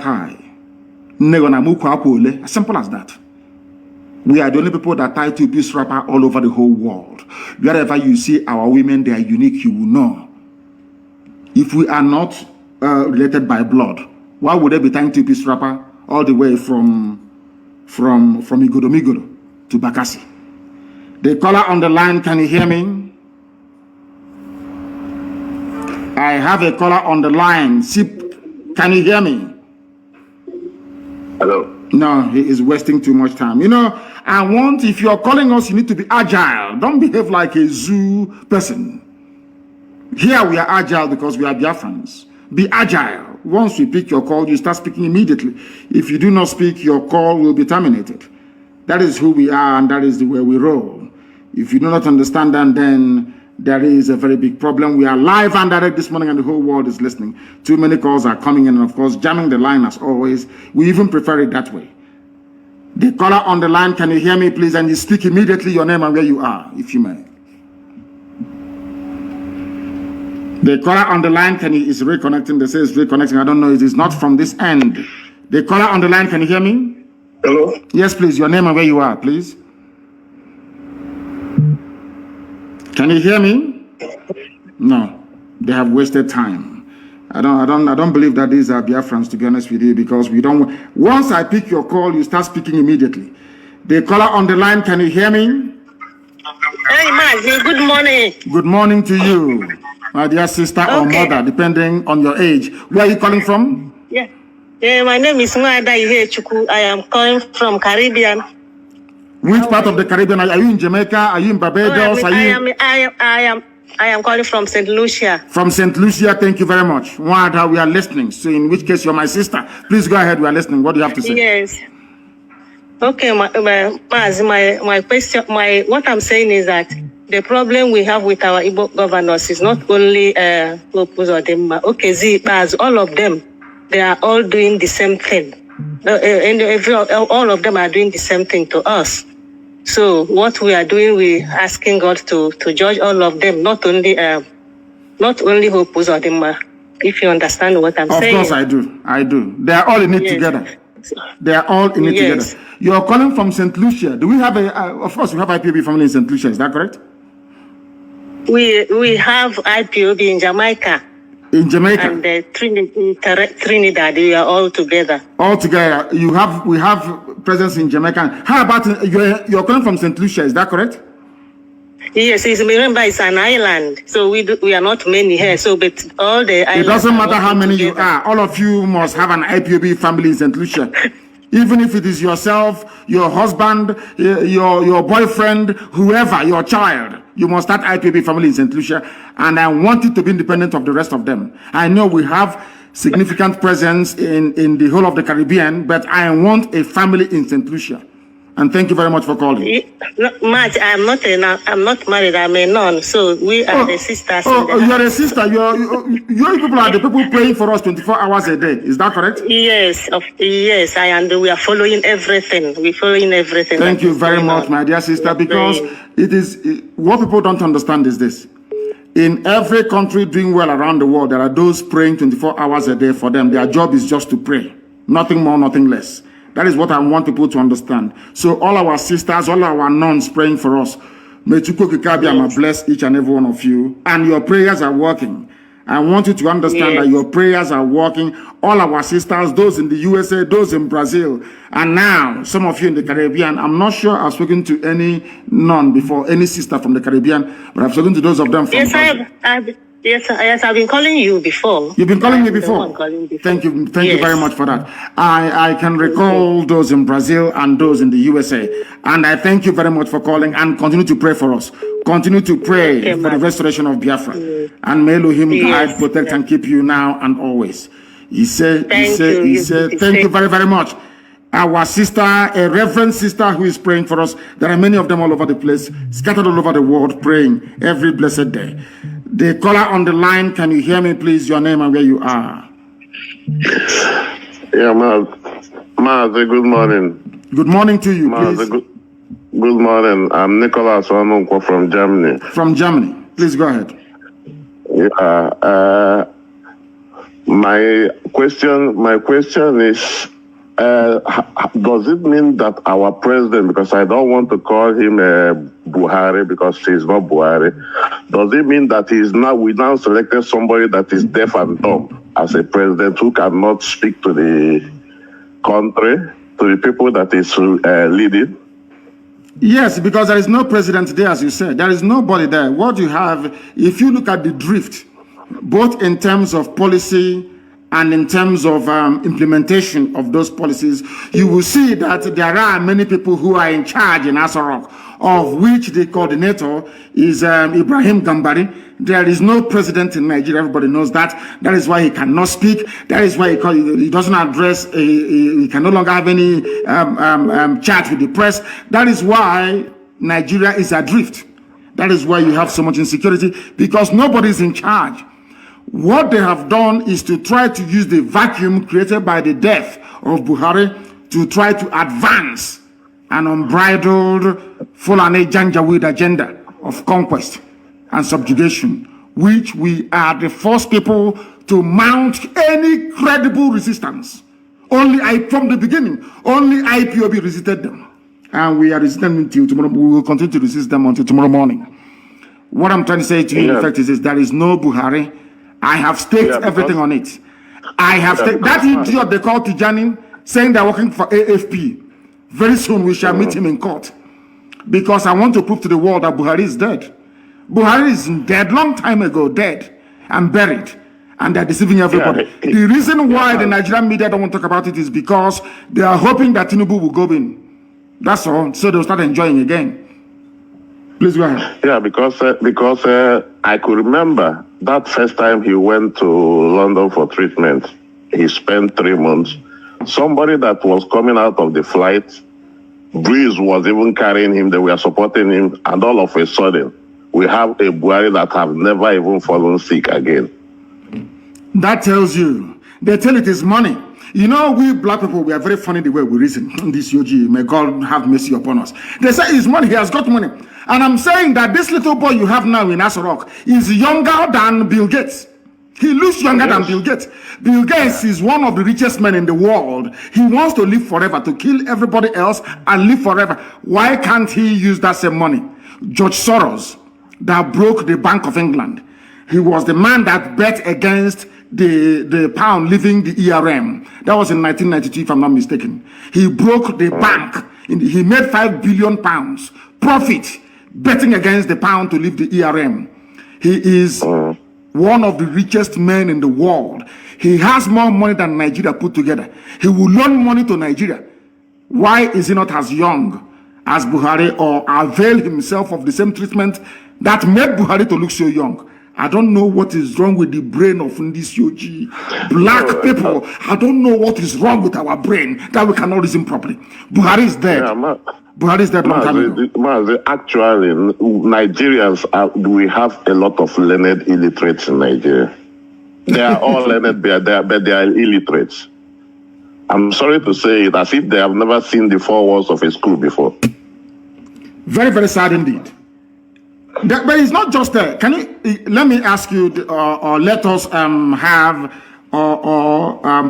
tie. As simple as that. We are the only people that tie two-piece wrapper all over the whole world. Wherever you see our women, they are unique, you will know. If we are not related by blood, why would they be tying two-piece wrapper all the way from Igodo to Bakassi? The caller on the line, can you hear me? I have a caller on the line. Can you hear me? Hello. No, he is wasting too much time. If you're calling us, you need to be agile. Don't behave like a zoo person. Here we are agile because we are Biafrans. Be agile. Once we pick your call, you start speaking immediately. If you do not speak, your call will be terminated. That is who we are, and that is the way we roll. If you do not understand that, then there is a very big problem. We are live and direct this morning, and the whole world is listening. Too many calls are coming in, and of course, jamming the line as always. We even prefer it that way. The caller on the line, can you hear me, please? And you speak immediately your name and where you are, if you may. The caller on the line, is reconnecting. They say it's reconnecting. I don't know. It is not from this end. The caller on the line, can you hear me? Hello? Yes, please. Your name and where you are, please. Can you hear me? No. They have wasted time. I don't believe that these are Biafrans, to be honest with you, because we don't. Once I pick your call, you start speaking immediately. The caller on the line, can you hear me? Hey, Mazi, good morning. Good morning to you, my dear sister or mother, depending on your age. Where are you calling from? Yeah, my name is Mwada Ihechuku. I am calling from Caribbean. Which part of the Caribbean? Are you in Jamaica? Are you in Barbados? I am calling from St. Lucia. From St. Lucia, thank you very much. Mwada, we are listening. So in which case you're my sister. Please go ahead, we are listening. What do you have to say? Yes. Okay, my question, what I'm saying is that the problem we have with our Igbo governors is not only Opus or them. Okay, Zibas, all of them, they are all doing the same thing. All of them are doing the same thing to us. So what we are doing, we asking God to judge all of them, not only Opus or them. If you understand what I'm saying. Of course I do. They are all in it together. They are all in it together. You are calling from St. Lucia. Do we have of course we have IPOB family in St. Lucia, is that correct? We have IPOB in Jamaica. In Jamaica? And Trinidad, we are all together. All together. We have presence in Jamaica. How about, you're calling from St. Lucia, is that correct? Yes, remember it's an island, so we are not many here. So, but all the islands. It doesn't matter how many you are. All of you must have an IPOB family in St. Lucia. Even if it is yourself, your husband, your boyfriend, whoever, your child, you must start IPOB family in St. Lucia. And I want it to be independent of the rest of them. I know we have significant presence in the whole of the Caribbean, but I want a family in St. Lucia. And thank you very much for calling. Marge, I'm not married. I'm a nun. So we are the sisters. You're a sister. Your people are the people praying for us 24 hours a day. Is that correct? Yes. Yes, we are following everything. We're following everything. Thank you very much, my dear sister, because it is what people don't understand is this. In every country doing well around the world, there are those praying 24 hours a day for them. Their job is just to pray. Nothing more, nothing less. That is what I want people to understand. So all our sisters, all our nuns praying for us. May Chukwukikabiyama bless each and every one of you. And your prayers are working. I want you to understand that your prayers are working. All our sisters, those in the USA, those in Brazil, and now some of you in the Caribbean. I'm not sure I've spoken to any nun before, any sister from the Caribbean, but I've spoken to those of them from Brazil. Yes, I've been calling you before. You've been calling me before? Thank you very much for that. I can recall those in Brazil and those in the USA. And I thank you very much for calling and continue to pray for us. Continue to pray for the restoration of Biafra. And may Elohim guide, protect, and keep you now and always. He said, thank you very, very much. Our sister, a reverend sister who is praying for us. There are many of them all over the place, scattered all over the world, praying every blessed day. The caller on the line, can you hear me, please? Your name and where you are. Yeah, Mazi, good morning. Good morning to you, please. Good morning. I'm Nicholas Onunko from Germany. From Germany. Please go ahead. Yeah. My question is, does it mean that our president, because I don't want to call him Buhari because he's not Buhari, does it mean that we now selected somebody that is deaf and dumb as a president who cannot speak to the country, to the people that is leading? Yes, because there is no president there, as you said. There is nobody there. What you have, if you look at the drift, both in terms of policy and in terms of implementation of those policies, you will see that there are many people who are in charge in Asarok, of which the coordinator is Ibrahim Gambari. There is no president in Nigeria. Everybody knows that. That is why he cannot speak. That is why he doesn't address, he can no longer have any chat with the press. That is why Nigeria is adrift. That is why you have so much insecurity, because nobody is in charge. What they have done is to try to use the vacuum created by the death of Buhari to try to advance an unbridled Fulani Janjaweed agenda of conquest and subjugation, which we are the first people to mount any credible resistance. From the beginning, only IPOB resisted them. And we are resisting them until tomorrow. We will continue to resist them until tomorrow morning. What I'm trying to say to you, in effect, is there is no Buhari. I have staked everything on it. I have staked that idiot they call Tijani, saying they're working for AFP. Very soon we shall meet him in court. Because I want to prove to the world that Buhari is dead. Buhari is dead, long time ago, dead and buried. And they're deceiving everybody. The reason why the Nigerian media don't want to talk about it is because they are hoping that Tinubu will go in. That's all. So they'll start enjoying again. Please go ahead. Yeah, because I could remember that first time he went to London for treatment. He spent 3 months. Somebody that was coming out of the flight, Breeze was even carrying him. They were supporting him. And all of a sudden, we have a Buhari that have never even fallen sick again. That tells you. They tell it is money. You know, we black people, we are very funny the way we reason. This Yogi, may God have mercy upon us. They say it's money, he has got money. And I'm saying that this little boy you have now in Asarok is younger than Bill Gates. He looks younger than Bill Gates. Bill Gates is one of the richest men in the world. He wants to live forever, to kill everybody else and live forever. Why can't he use that same money? George Soros, that broke the Bank of England. He was the man that bet against the pound leaving the ERM. That was in 1992, if I'm not mistaken. He broke the bank. He made £5 billion profit betting against the pound to leave the ERM. He is one of the richest men in the world. He has more money than Nigeria put together. He will loan money to Nigeria. Why is he not as young as Buhari, or avail himself of the same treatment that made Buhari to look so young? I don't know what is wrong with the brain of this Yogi. Black people, I don't know what is wrong with our brain that we cannot reason properly. Buhari is dead. Buhari is dead long time ago. Actually, Nigerians, we have a lot of learned illiterates in Nigeria. They are all learned, but they are illiterates. I'm sorry to say it, as if they have never seen the 4 walls of a school before. Very, very sad indeed. But it's not just there. Can you let me ask you, or let us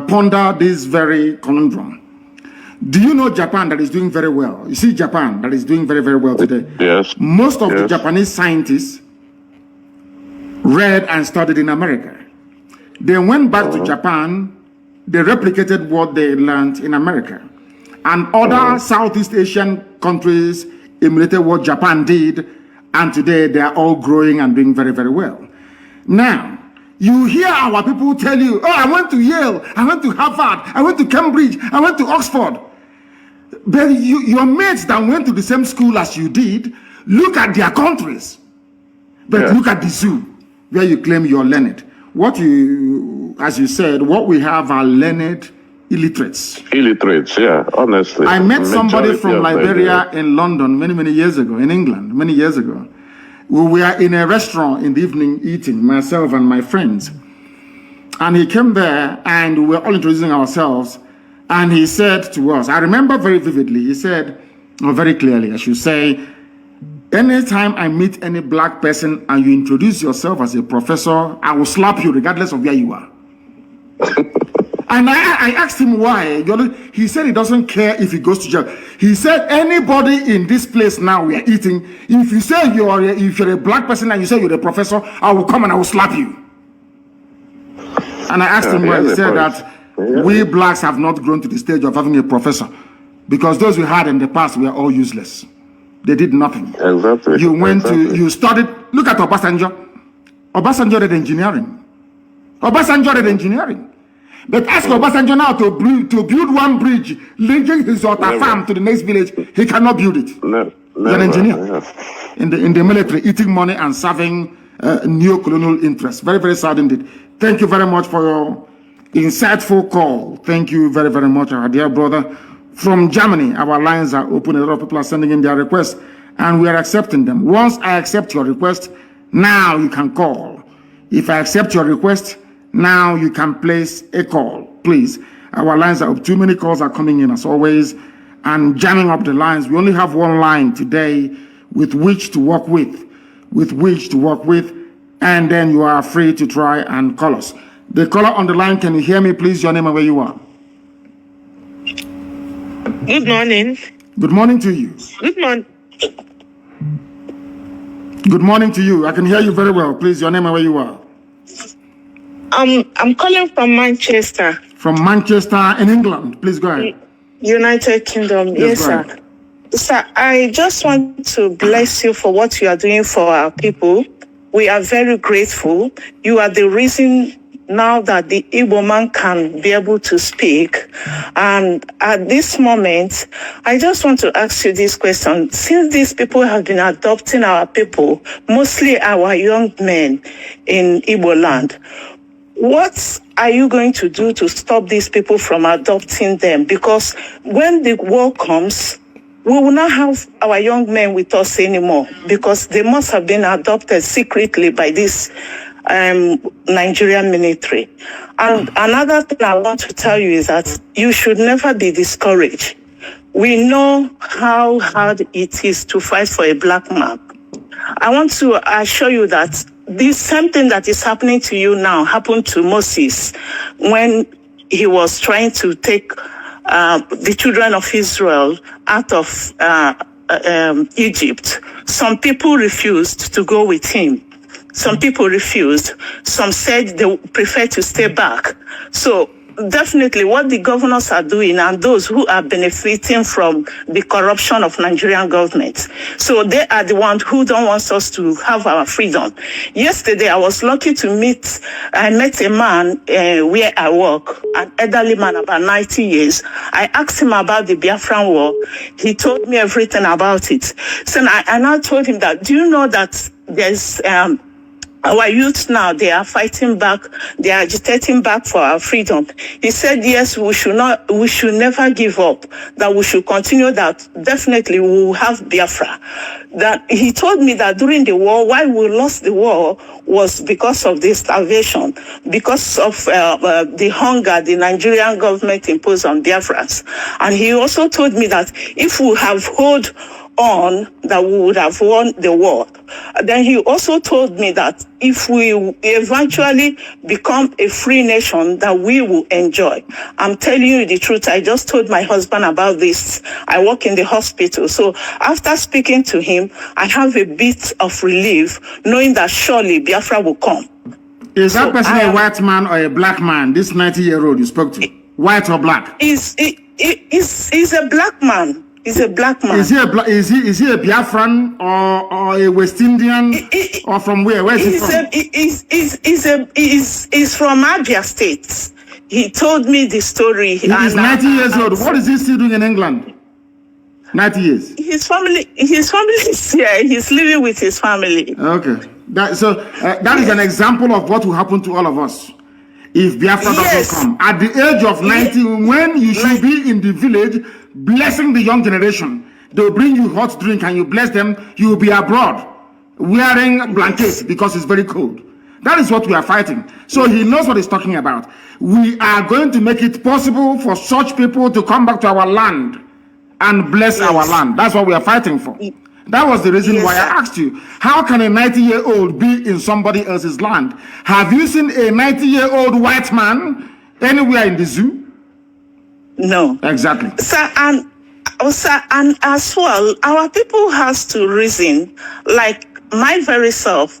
ponder this very conundrum? Do you know Japan that is doing very well? You see Japan that is doing very, very well today. Yes. Most of the Japanese scientists read and studied in America. They went back to Japan. They replicated what they learned in America. And other Southeast Asian countries emulated what Japan did. And today they are all growing and doing very, very well. Now, you hear our people tell you, oh, I went to Yale, I went to Harvard, I went to Cambridge, I went to Oxford. But your mates that went to the same school as you did, look at their countries. But look at the zoo, where you claim you're learned. As you said, what we have are learned illiterates. Illiterates, yeah, honestly. I met somebody from Liberia in London many years ago, in England, many years ago. We were in a restaurant in the evening eating, myself and my friends. And he came there and we were all introducing ourselves. And he said to us, I remember very vividly, he said, or very clearly, I should say, anytime I meet any black person and you introduce yourself as a professor, I will slap you regardless of where you are. And I asked him why. He said he doesn't care if he goes to jail. He said anybody in this place now we are eating, if you say if you're a black person and you say you're a professor, I will come and I will slap you. And I asked him why. He said that we blacks have not grown to the stage of having a professor because those we had in the past were all useless. They did nothing. Exactly. You went to, you studied, look at Obasanjo. Obasanjo did engineering. Obasanjo did engineering. But ask Obasanjo now to build one bridge linking his daughter farm to the next village. He cannot build it. He's an engineer in the military, eating money and serving neo-colonial interests. Very, very sad indeed. Thank you very much for your insightful call. Thank you very, very much, our dear brother. From Germany, our lines are open. A lot of people are sending in their requests, and we are accepting them. Once I accept your request, now you can call. If I accept your request, now you can place a call, please. Our lines are up. Too many calls are coming in as always and jamming up the lines. We only have one line today with which to work with, and then you are free to try and call us. The caller on the line, can you hear me, please? Your name and where you are. Good morning. Good morning to you. Good morning. Good morning to you. I can hear you very well. Please, your name and where you are. I'm calling from Manchester. From Manchester in England. Please go ahead. United Kingdom. Yes, sir. Sir, I just want to bless you for what you are doing for our people. We are very grateful. You are the reason now that the Igbo man can be able to speak. And at this moment, I just want to ask you this question. Since these people have been adopting our people, mostly our young men in Igbo land, what are you going to do to stop these people from adopting them? Because when the war comes, we will not have our young men with us anymore because they must have been adopted secretly by this Nigerian military. And another thing I want to tell you is that you should never be discouraged. We know how hard it is to fight for a black man. I want to assure you that this same thing that is happening to you now happened to Moses when he was trying to take the children of Israel out of Egypt. Some people refused to go with him. Some people refused. Some said they prefer to stay back. So definitely what the governors are doing and those who are benefiting from the corruption of Nigerian government. So they are the ones who don't want us to have our freedom. Yesterday, I was lucky to I met a man where I work, an elderly man about 90 years. I asked him about the Biafran war. He told me everything about it. So I told him that, do you know that there's our youth now, they are fighting back, they are agitating back for our freedom. He said, yes, we should never give up, that we should continue, that definitely we will have Biafra. That he told me that during the war, why we lost the war was because of the starvation, because of the hunger the Nigerian government imposed on Biafrans. And he also told me that if we have held on, that we would have won the war. Then he also told me that if we eventually become a free nation, that we will enjoy. I'm telling you the truth. I just told my husband about this. I work in the hospital. So after speaking to him, I have a bit of relief, knowing that surely Biafra will come. Is that person a white man or a black man, this 90-year-old you spoke to? White or black? He's a black man. He's a black man. Is he a Biafran or a West Indian or from where? Where is he from? He's from Abia State. He told me the story. He is 90 years old. What is he still doing in England? 90 years. His family is here. He's living with his family. Okay. That is an example of what will happen to all of us if Biafra doesn't come. At the age of 90, when you should be in the village blessing the young generation, they'll bring you hot drink and you bless them, you'll be abroad wearing blankets because it's very cold. That is what we are fighting. So he knows what he's talking about. We are going to make it possible for such people to come back to our land and bless our land. That's what we are fighting for. That was the reason why I asked you, how can a 90-year-old be in somebody else's land? Have you seen a 90-year-old white man anywhere in the zoo? No. Exactly. Sir, and as well, our people has to reason, like my very self,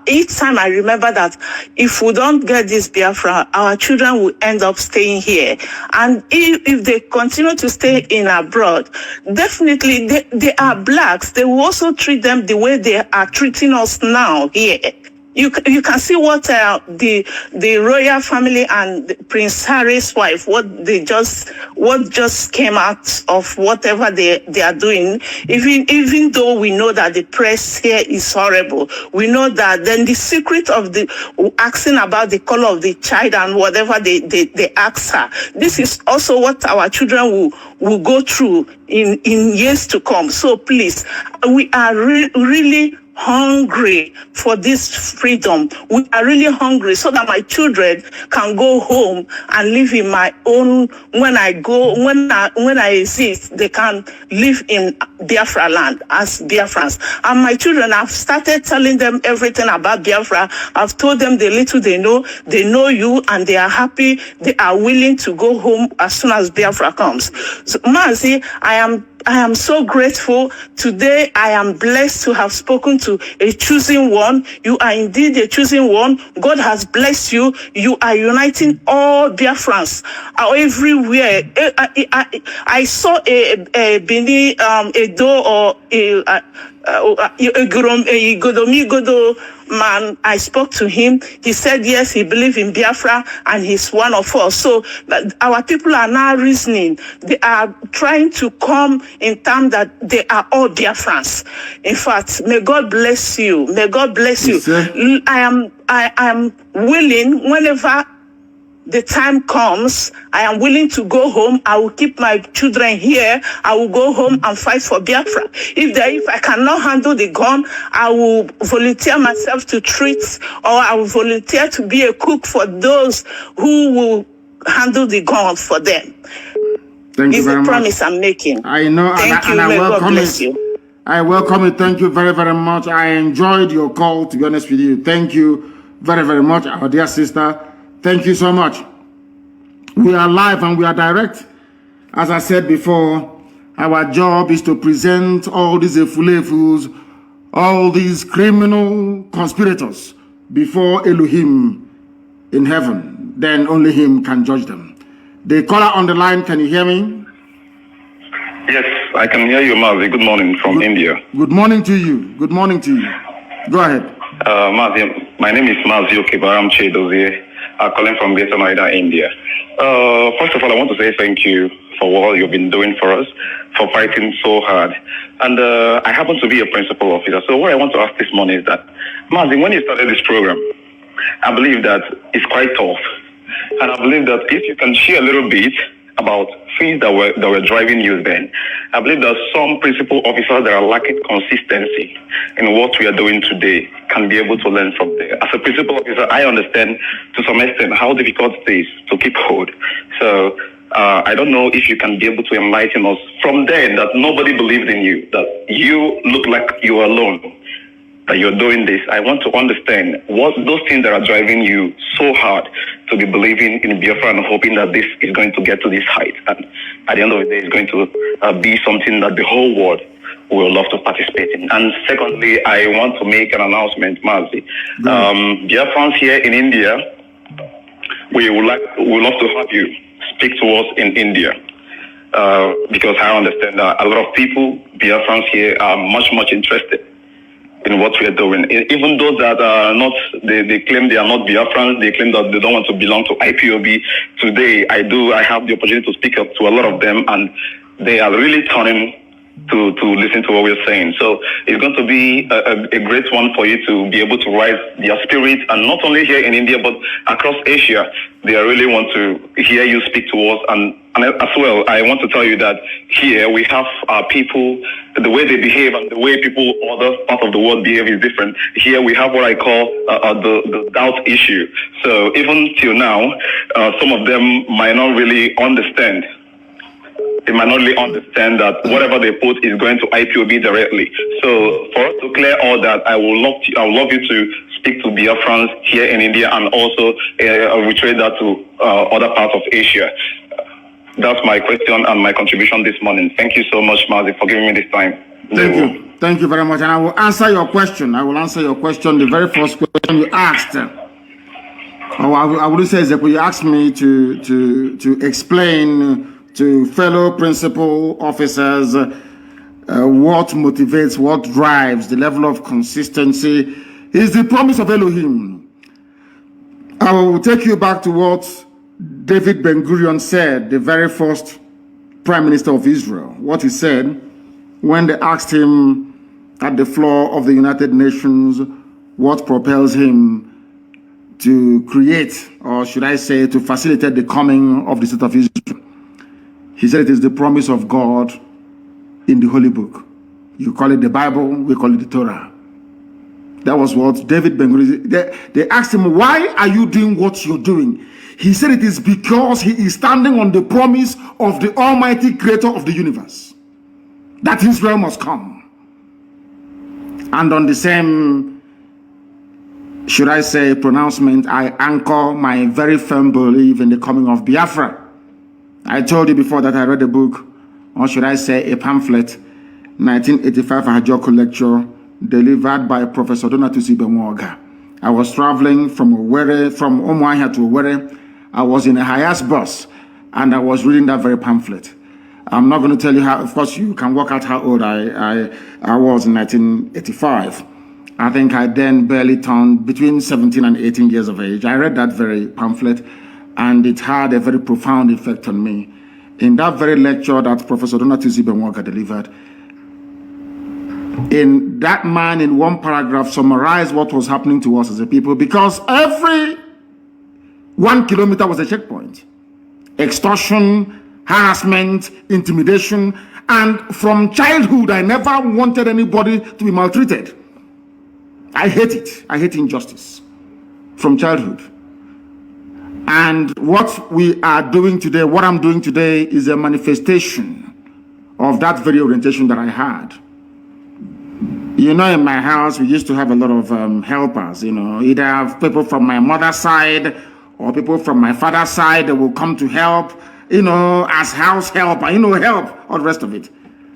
each time I remember that if we don't get this Biafra, our children will end up staying here. And if they continue to stay in abroad, definitely they are blacks. They will also treat them the way they are treating us now here. You can see what the royal family and Prince Harry's wife, what just came out of whatever they are doing. Even though we know that the press here is horrible, we know that then the secret of the asking about the color of the child and whatever they ask her. This is also what our children will go through in years to come. So please, we are really hungry for this freedom. We are really hungry so that my children can go home and live in my own. When I exist, they can live in Biafra land as Biafrans. And my children, I've started telling them everything about Biafra. I've told them the little they know you, and they are happy. They are willing to go home as soon as Biafra comes. So, Mazi, I am so grateful. Today, I am blessed to have spoken to a chosen one. You are indeed a chosen one. God has blessed you. You are uniting all Biafrans everywhere. I saw a Bini, a Do or a Godo man. I spoke to him. He said, yes, he believes in Biafra and he's one of us. So our people are now reasoning. They are trying to come in terms that they are all Biafrans. In fact, may God bless you. May God bless you. Yes, I am willing, whenever the time comes, I am willing to go home. I will keep my children here. I will go home and fight for Biafra. If I cannot handle the gun, I will volunteer myself to treat, or I will volunteer to be a cook for those who will handle the gun for them. Thank you It's very a much. promise I'm making. I know, Thank you. and I May God welcome bless it. you. I welcome it. Thank you very, very much. I enjoyed your call, to be honest with you. Thank you very, very much, our dear sister. Thank you so much. We are live and we are direct. As I said before, our job is to present all these efulefus, all these criminal conspirators before Elohim in heaven. Then only him can judge them. The caller on the line, can you hear me? Yes, I can hear you, Mazi. Good morning from India. Good morning to you. Good morning to you. Go ahead. Mazi, my name is Mazi Okebaram Chedozie. I'm calling from Greater Noida, India. First of all, I want to say thank you for what you've been doing for us, for fighting so hard. And I happen to be a principal officer. So what I want to ask this morning is that, Mazi, when you started this program, I believe that it's quite tough. And I believe that if you can share a little bit about things that were driving you then, I believe that some principal officers that are lacking consistency in what we are doing today can be able to learn from there. As a principal officer, I understand to some extent how difficult it is to keep hold. So I don't know if you can be able to enlighten us from then that nobody believed in you, that you look like you are alone, that you're doing this. I want to understand what those things that are driving you so hard to be believing in Biafra and hoping that this is going to get to this height. And at the end of the day, it's going to be something that the whole world will love to participate in. And secondly, I want to make an announcement, Mazi. Biafrans here in India, we would love to have you speak to us in India. Because I understand that a lot of people, Biafrans here, are much interested in what we are doing. Even those that are not, they claim they are not Biafrans, they claim that they don't want to belong to IPOB. Today, I have the opportunity to speak up to a lot of them, and they are really turning to listen to what we're saying. So it's going to be a great one for you to be able to rise their spirit, and not only here in India, but across Asia. They really want to hear you speak to us. And as well, I want to tell you that here we have our people, the way they behave and the way people other parts of the world behave is different. Here we have what I call the doubt issue. So even till now, some of them might not really understand. They might not really understand that whatever they put is going to IPOB directly. So for us to clear all that, I would love you to speak to Biafrans here in India, and also reiterate that to other parts of Asia. That's my question and my contribution this morning. Thank you so much, Mazi, for giving me this time. Thank you. Thank you very much. And I will answer your question. The very first question you asked. I would say that you asked me to explain to fellow principal officers what motivates, what drives, the level of consistency is the promise of Elohim. I will take you back to what David Ben-Gurion said, the very first Prime Minister of Israel. What he said when they asked him at the floor of the United Nations what propels him to create, or should I say, to facilitate the coming of the state of Israel. He said it is the promise of God in the Holy Book. You call it the Bible, we call it the Torah. That was what David Ben-Gurion, they asked him, why are you doing what you're doing? He said it is because he is standing on the promise of the Almighty Creator of the universe, that Israel must come. And on the same, should I say, pronouncement, I anchor my very firm belief in the coming of Biafra. I told you before that I read a book, or should I say a pamphlet, 1985 Ajoko lecture, delivered by Professor Donatusi Benwoga. I was traveling from Umuahia to Owerri. I was in a Hayas bus, and I was reading that very pamphlet. I'm not going to tell you how, of course, you can work out how old I was in 1985. I think I then barely turned between 17 and 18 years of age. I read that very pamphlet, and it had a very profound effect on me. In that very lecture that Professor Donatusi Benwoga delivered, in that man, in one paragraph, summarized what was happening to us as a people, because every 1 kilometer was a checkpoint. Extortion, harassment, intimidation, and from childhood, I never wanted anybody to be maltreated. I hate it. I hate injustice from childhood. And what we are doing today, what I'm doing today, is a manifestation of that very orientation that I had. You know, in my house, we used to have a lot of helpers, either people from my mother's side or people from my father's side that will come to help, as house help, help, all the rest of it.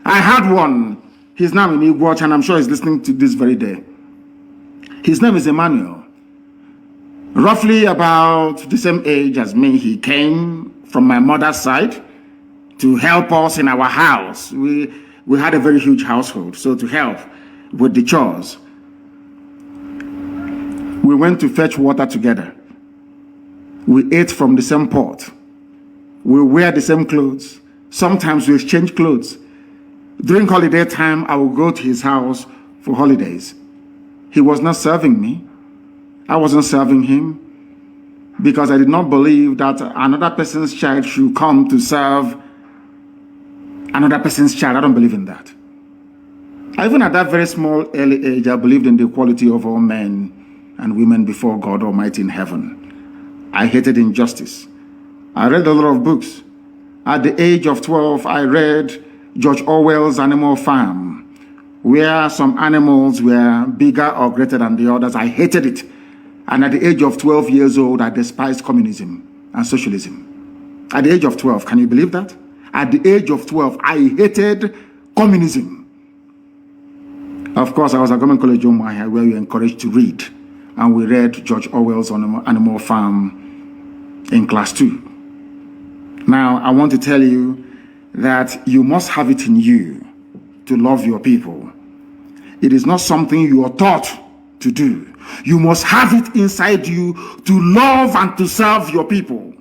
I had one. His name is Igwatch, and I'm sure he's listening to this very day. His name is Emmanuel. Roughly about the same age as me, he came from my mother's side to help us in our house. We had a very huge household, so to help with the chores. We went to fetch water together. We ate from the same pot. We wear the same clothes. Sometimes we exchange clothes. During holiday time, I would go to his house for holidays. He was not serving me. I wasn't serving him, because I did not believe that another person's child should come to serve another person's child. I don't believe in that. Even at that very small, early age, I believed in the equality of all men and women before God Almighty in heaven. I hated injustice. I read a lot of books. At the age of 12, I read George Orwell's Animal Farm, where some animals were bigger or greater than the others. I hated it. And at the age of 12 years old, I despised communism and socialism. At the age of 12, can you believe that? At the age of 12, I hated communism. Of course, I was at Government College Umuahia, where we were encouraged to read. And we read George Orwell's Animal Farm in class 2. Now, I want to tell you that you must have it in you to love your people. It is not something you are taught to do. You must have it inside you to love and to serve your people.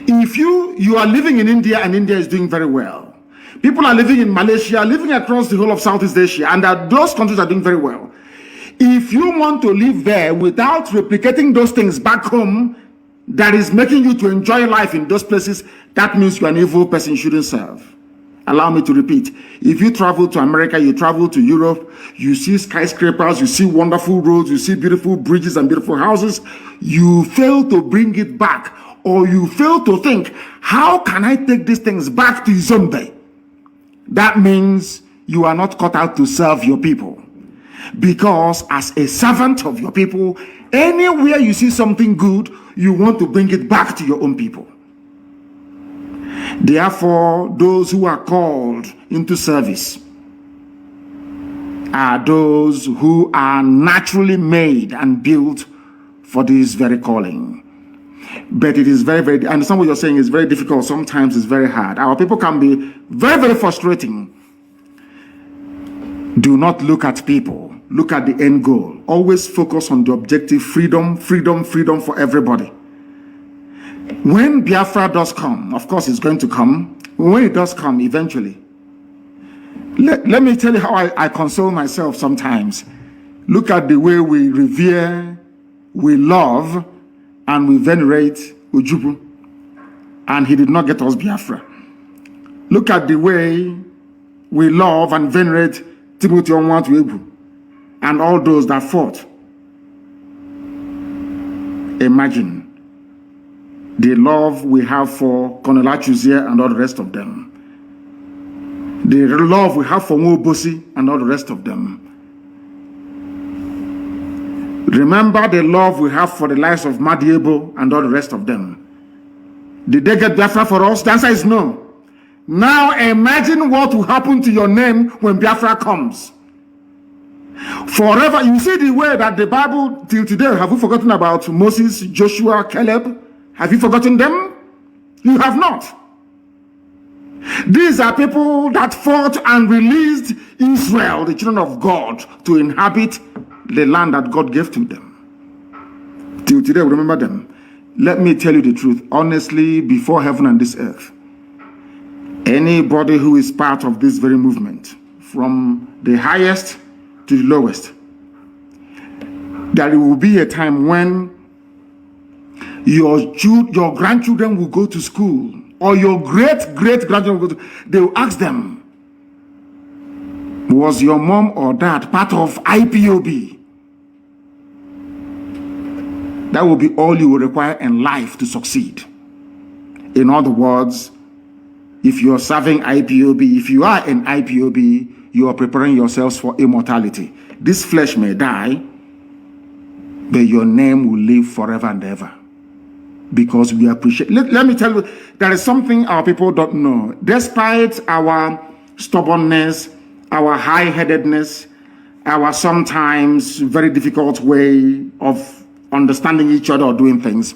If you are living in India and India is doing very well, people are living in Malaysia, living across the whole of Southeast Asia, and that those countries are doing very well. If you want to live there without replicating those things back home that is making you to enjoy life in those places, that means you're an evil person you shouldn't serve. Allow me to repeat. If you travel to America, you travel to Europe, you see skyscrapers, you see wonderful roads, you see beautiful bridges and beautiful houses, you fail to bring it back, or you fail to think, how can I take these things back to Izombe? That means you are not cut out to serve your people. Because as a servant of your people, anywhere you see something good, you want to bring it back to your own people. Therefore, those who are called into service are those who are naturally made and built for this very calling. But it is very, very, I understand what you're saying is very difficult. Sometimes it's very hard. Our people can be very, very frustrating. Do not look at people. Look at the end goal. Always focus on the objective: freedom, freedom, freedom for everybody. When Biafra does come, of course it's going to come. When it does come eventually, let me tell you how I console myself sometimes. Look at the way we revere, we love, and we venerate Ujubu. And he did not get us Biafra. Look at the way we love and venerate Timothy Onwatuebu and all those that fought. Imagine the love we have for Colonel Achuzie and all the rest of them. The love we have for Nwobosi and all the rest of them. Remember the love we have for the lives of Madiebo and all the rest of them. Did they get Biafra for us? The answer is no. Now imagine what will happen to your name when Biafra comes. Forever, you see the way that the Bible till today, have you forgotten about Moses, Joshua, Caleb? Have you forgotten them? You have not. These are people that fought and released Israel, the children of God, to inhabit the land that God gave to them. Till today, we remember them. Let me tell you the truth, honestly, before heaven and this earth. Anybody who is part of this very movement, from the highest to the lowest, there will be a time when your grandchildren will go to school, or your great-great-grandchildren will go to, they will ask them, was your mom or dad part of IPOB? That will be all you will require in life to succeed. In other words, if you're serving IPOB, if you are in IPOB, you are preparing yourselves for immortality. This flesh may die, but your name will live forever and ever. Because we appreciate. Let me tell you, there is something our people don't know. Despite our stubbornness, our high-headedness, our sometimes very difficult way of understanding each other or doing things,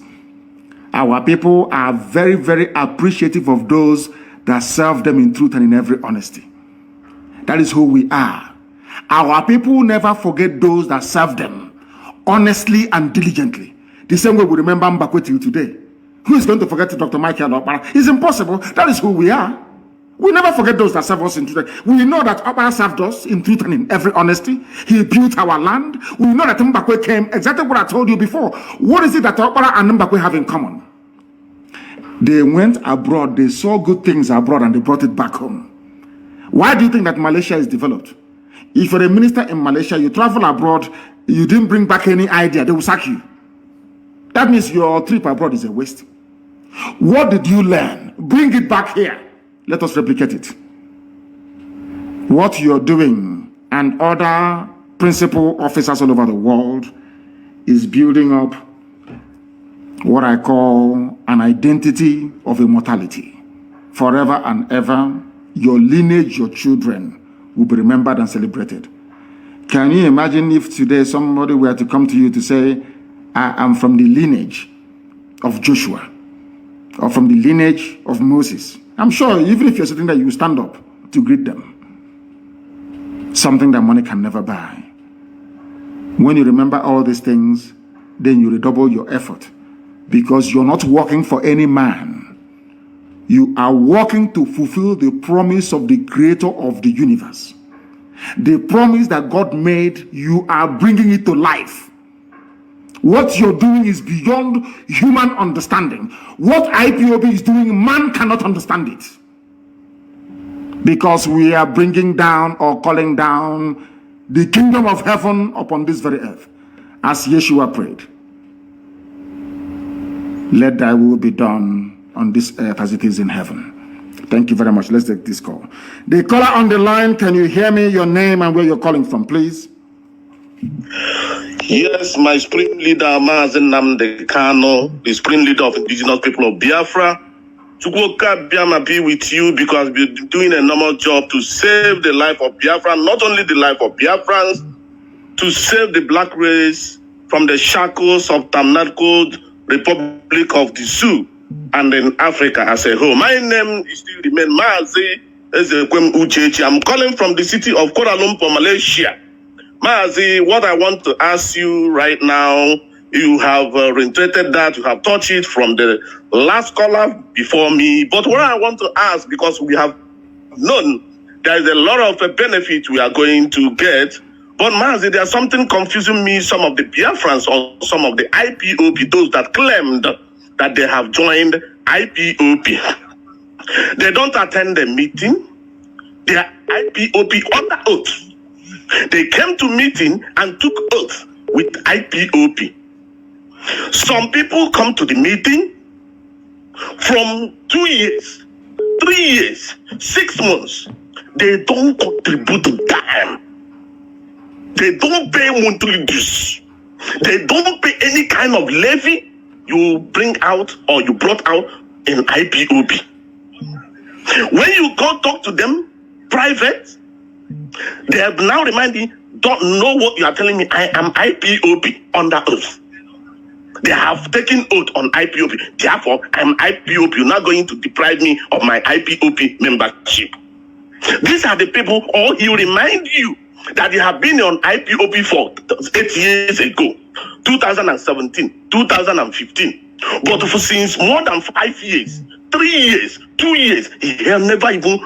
our people are very, very appreciative of those that serve them in truth and in every honesty. That is who we are. Our people never forget those that serve them honestly and diligently. The same way we remember Mbakwe till today. Who is going to forget Dr. Michael Okpara? It's impossible. That is who we are. We never forget those that serve us in truth. We know that Okpara served us in truth and in every honesty. He built our land. We know that Mbakwe came, exactly what I told you before. What is it that Okpara and Mbakwe have in common? They went abroad, they saw good things abroad, and they brought it back home. Why do you think that Malaysia is developed? If you're a minister in Malaysia, you travel abroad, you didn't bring back any idea, they will sack you. That means your trip abroad is a waste. What did you learn? Bring it back here. Let us replicate it. What you're doing and other principal officers all over the world is building up what I call an identity of immortality. Forever and ever, your lineage, your children will be remembered and celebrated. Can you imagine if today somebody were to come to you to say, I am from the lineage of Joshua, or from the lineage of Moses? I'm sure even if you're sitting there, you will stand up to greet them. Something that money can never buy. When you remember all these things, then you redouble your effort, because you're not working for any man. You are working to fulfill the promise of the creator of the universe. The promise that God made, you are bringing it to life. What you're doing is beyond human understanding. What IPOB is doing, man cannot understand it. Because we are bringing down or calling down the kingdom of heaven upon this very earth. As Yeshua prayed, let thy will be done on this earth as it is in heaven. Thank you very much. Let's take this call. The caller on the line, can you hear me? Your name and where you're calling from, please. Yes, my supreme leader, Nnamdi Kanu, the supreme leader of indigenous people of Biafra. Chukwuka Biama be with you because we're doing a normal job to save the life of Biafra, not only the life of Biafrans, to save the black race from the shackles of Tamnadko Republic of the Sioux and in Africa as a whole. My name is still remain Mazi Ezekwem Uchechi. I'm calling from the city of Kuala Lumpur, Malaysia. Mazi, what I want to ask you right now, you have reiterated that, you have touched it from the last caller before me. But what I want to ask, because we have known there is a lot of benefit we are going to get, but Mazi, there's something confusing me, some of the Biafrans or some of the IPOP, those that claimed that they have joined IPOP. They don't attend the meeting. They are IPOP under oath. They came to meeting and took oath with IPOP. Some people come to the meeting from 2 years, 3 years, 6 months. They don't contribute to dime. They don't pay monthly dues. They don't pay any kind of levy you bring out or you brought out in IPOP. When you go talk to them private, they have now reminded, don't know what you are telling me. I am IPOP under oath. They have taken oath on IPOP. Therefore, I am IPOP. You're not going to deprive me of my IPOP membership. These are the people, or he will remind you that they have been on IPOP for 8 years ago, 2017, 2015. But for since more than 5 years, 3 years, 2 years, he has never even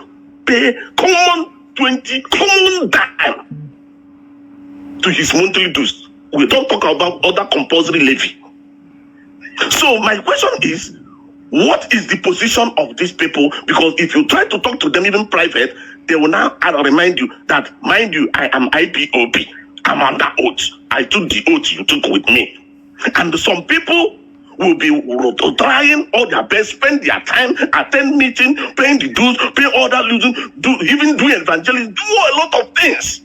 paid common dime to his monthly dues. We don't talk about other compulsory levy. So my question is, what is the position of these people? Because if you try to talk to them even private, they will now remind you that, mind you, I am IPOP. I'm under oath. I took the oath you took with me. And some people will be trying all their best, spend their time, attend meeting, paying the dues, pay all that, even do evangelism, do a lot of things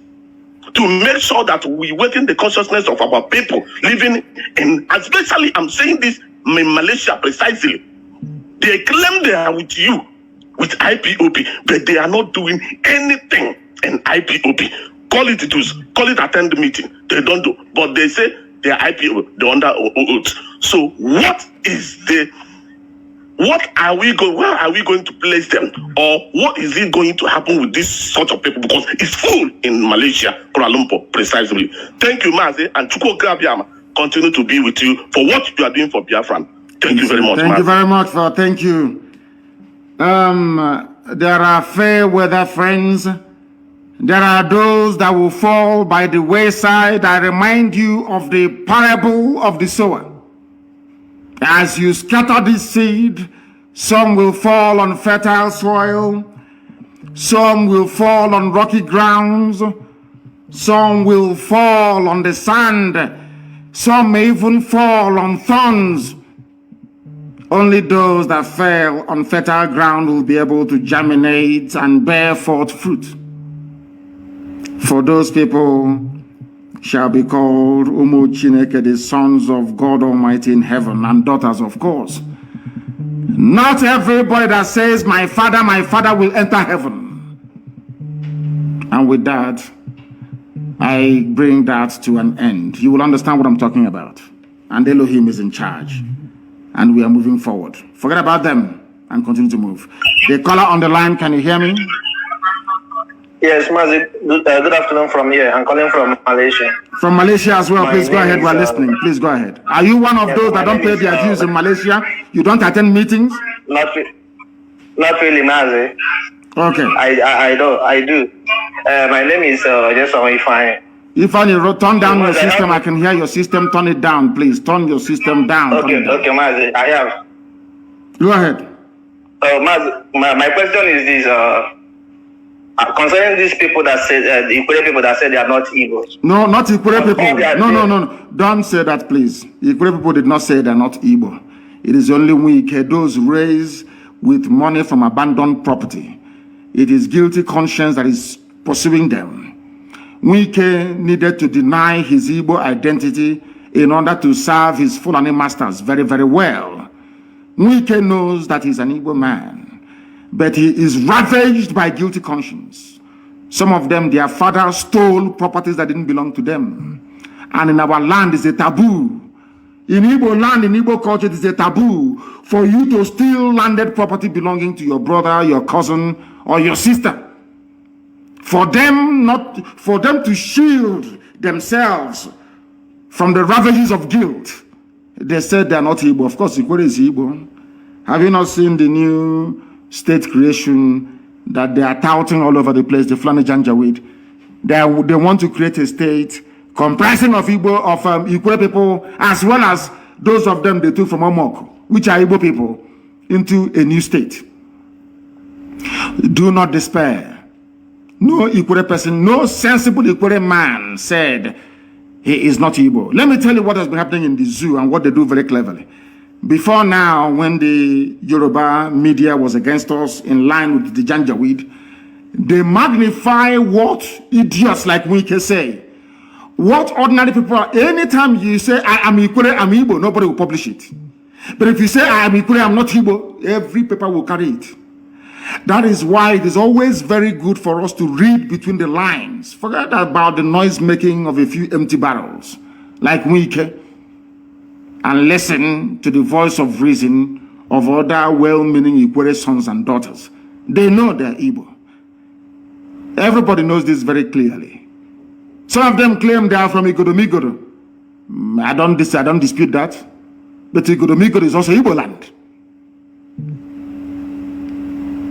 to make sure that we awaken the consciousness of our people living in, especially I'm saying this in Malaysia precisely. They claim they are with you, with IPOP, but they are not doing anything in IPOP. Call it dues, call it attend the meeting. They don't do, but they say they are IPOP, they're under oath. So where are we going to place them? Or what is it going to happen with this sort of people? Because it's full in Malaysia, Kuala Lumpur, precisely. Thank you, Mazi, and Chukwuka Biama continue to be with you for what you are doing for Biafran. Thank you very much, Thank Mazi. you very much, thank you. There are fair weather friends. There are those that will fall by the wayside. I remind you of the parable of the sower. As you scatter this seed, some will fall on fertile soil, some will fall on rocky grounds, some will fall on the sand, some may even fall on thorns. Only those that fell on fertile ground will be able to germinate and bear forth fruit. For those people shall be called Umu Chineke, the sons of God Almighty in heaven, and daughters, of course. Not everybody that says, my father will enter heaven. And with that, I bring that to an end. You will understand what I'm talking about. And Elohim is in charge. And we are moving forward. Forget about them and continue to move. The caller on the line, can you hear me? Yes, Mazi, good afternoon from here. I'm calling from Malaysia. From Malaysia as well. Please go ahead. We're listening. Please go ahead. Are you one of those that don't pay their dues in Malaysia? You don't attend meetings? Not really, Mazi. Okay. I do. My name is Ifeanyi. Ifeanyi, turn down your system. I can hear your system. Turn it down, please. Turn your system down. Okay, Mazi. I have. Go ahead. Mazi, my question is this. Concerning these people that say the Ikure people that say they are not Igbo. No, not Ikure people. No. Don't say that, please. Ikure people did not say they are not Igbo. It is only weak. Those raised with money from abandoned property. It is guilty conscience that is pursuing them. Wike needed to deny his Igbo identity in order to serve his Fulani masters very, very well. Wike knows that he's an Igbo man, but he is ravaged by guilty conscience. Some of them, their father stole properties that didn't belong to them. And in our land, it's a taboo. In Igbo land, in Igbo culture, it is a taboo for you to steal landed property belonging to your brother, your cousin, or your sister. For them to shield themselves from the ravages of guilt, they said they are not Igbo. Of course, Ikwere is Igbo. Have you not seen the new state creation that they are touting all over the place, the Fulani Janjaweed? They want to create a state comprising of Igbo, of Ikwere people, as well as those of them they took from Omok, which are Igbo people, into a new state. Do not despair. No Ikwere person, no sensible Ikwere man said he is not Igbo. Let me tell you what has been happening in the zoo and what they do very cleverly. Before now, when the Yoruba media was against us in line with the Janjaweed, they magnify what idiots like Wike say. What ordinary people are, anytime you say, I am Ikwere, I'm Igbo, nobody will publish it. But if you say, I am Ikwere, I'm not Igbo, every paper will carry it. That is why it is always very good for us to read between the lines. Forget about the noise making of a few empty barrels, like Wike, and listen to the voice of reason of other well-meaning Ikwere sons and daughters. They know they're Igbo. Everybody knows this very clearly. Some of them claim they are from Igodomigodo. I don't dispute that. But Igodomigodo is also Igbo land.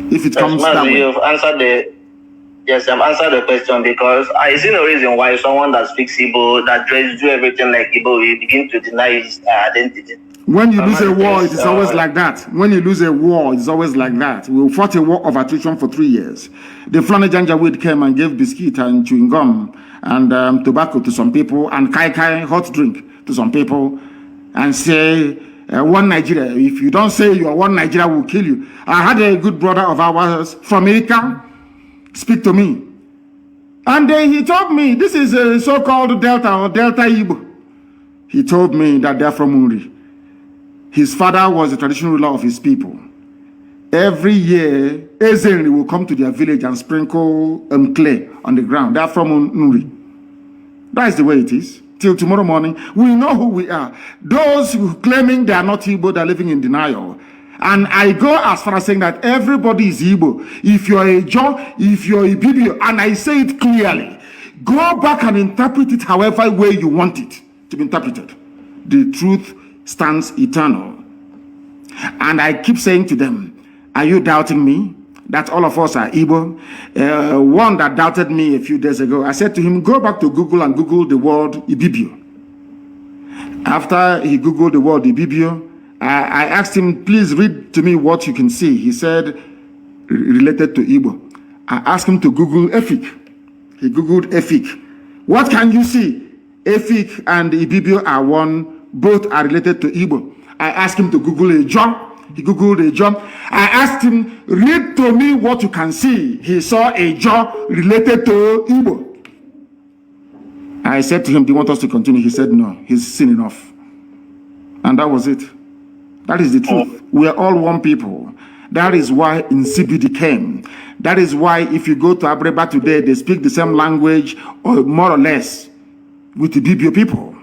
If it comes that way. You've answered I've answered the question, because I see no reason why someone that speaks Igbo, that do everything like Igbo, will begin to deny his identity. When you lose a war, it is always like that. When you lose a war, it's always like that. We fought a war of attrition for 3 years. The Fulani Janjaweed came and gave biscuit and chewing gum and tobacco to some people, and kai hot drink to some people, and say, one Nigeria. If you don't say you are one Nigeria, we'll kill you. I had a good brother of ours from America speak to me. And he told me, this is a so-called Delta or Delta Igbo. He told me that they're from Uri. His father was the traditional ruler of his people. Every year, Ezenri will come to their village and sprinkle clay on the ground. They're from Uri. That is the way it is. Till tomorrow morning, we know who we are. Those who claiming they are not Igbo, they're living in denial. And I go as far as saying that everybody is Igbo. If you're a John, if you're a Bibio, and I say it clearly, go back and interpret it however way you want it to be interpreted. The truth stands eternal. And I keep saying to them, are you doubting me? That all of us are Igbo. One that doubted me a few days ago, I said to him, go back to Google and Google the word Ibibio. After he Googled the word Ibibio, I asked him, please read to me what you can see. He said, related to Igbo. I asked him to Google Efik. He Googled Efik. What can you see? Efik and Ibibio are one, both are related to Igbo. I asked him to Google a job. He Googled a job. I asked him, read to me what you can see. He saw a job related to Igbo. I said to him, do you want us to continue? He said, no, he's seen enough. And that was it. That is the truth. We are all one people. That is why Nsibidi came. That is why if you go to Abreba today, they speak the same language, or more or less, with the Bibio people.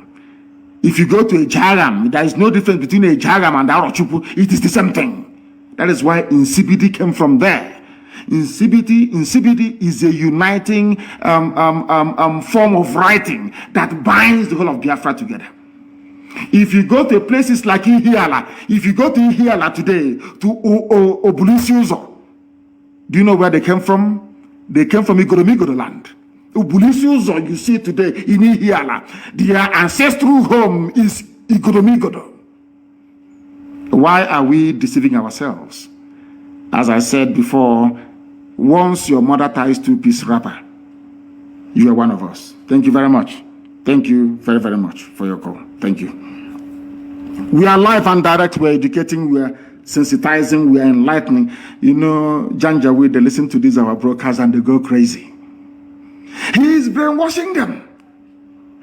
If you go to a Jagam, there is no difference between a Jagam and Arochupu. It is the same thing. That is why Nsibidi came from there. Nsibidi is a uniting form of writing that binds the whole of Biafra together. If you go to places like Ihiala, if you go to Ihiala today, to Obulisuzo, do you know where they came from? They came from Igodomigodo land. Obulisuzo, you see today in Ihiala, their ancestral home is Igodomigodo. Why are we deceiving ourselves? As I said before, once your mother ties two-piece wrapper, you are one of us. Thank you very much. Thank you very, very much for your call. Thank you. We are live and direct. We're educating. We're sensitizing. We're enlightening. You know, Janjaweed, they listen to this, our broadcast, and they go crazy. He is brainwashing them.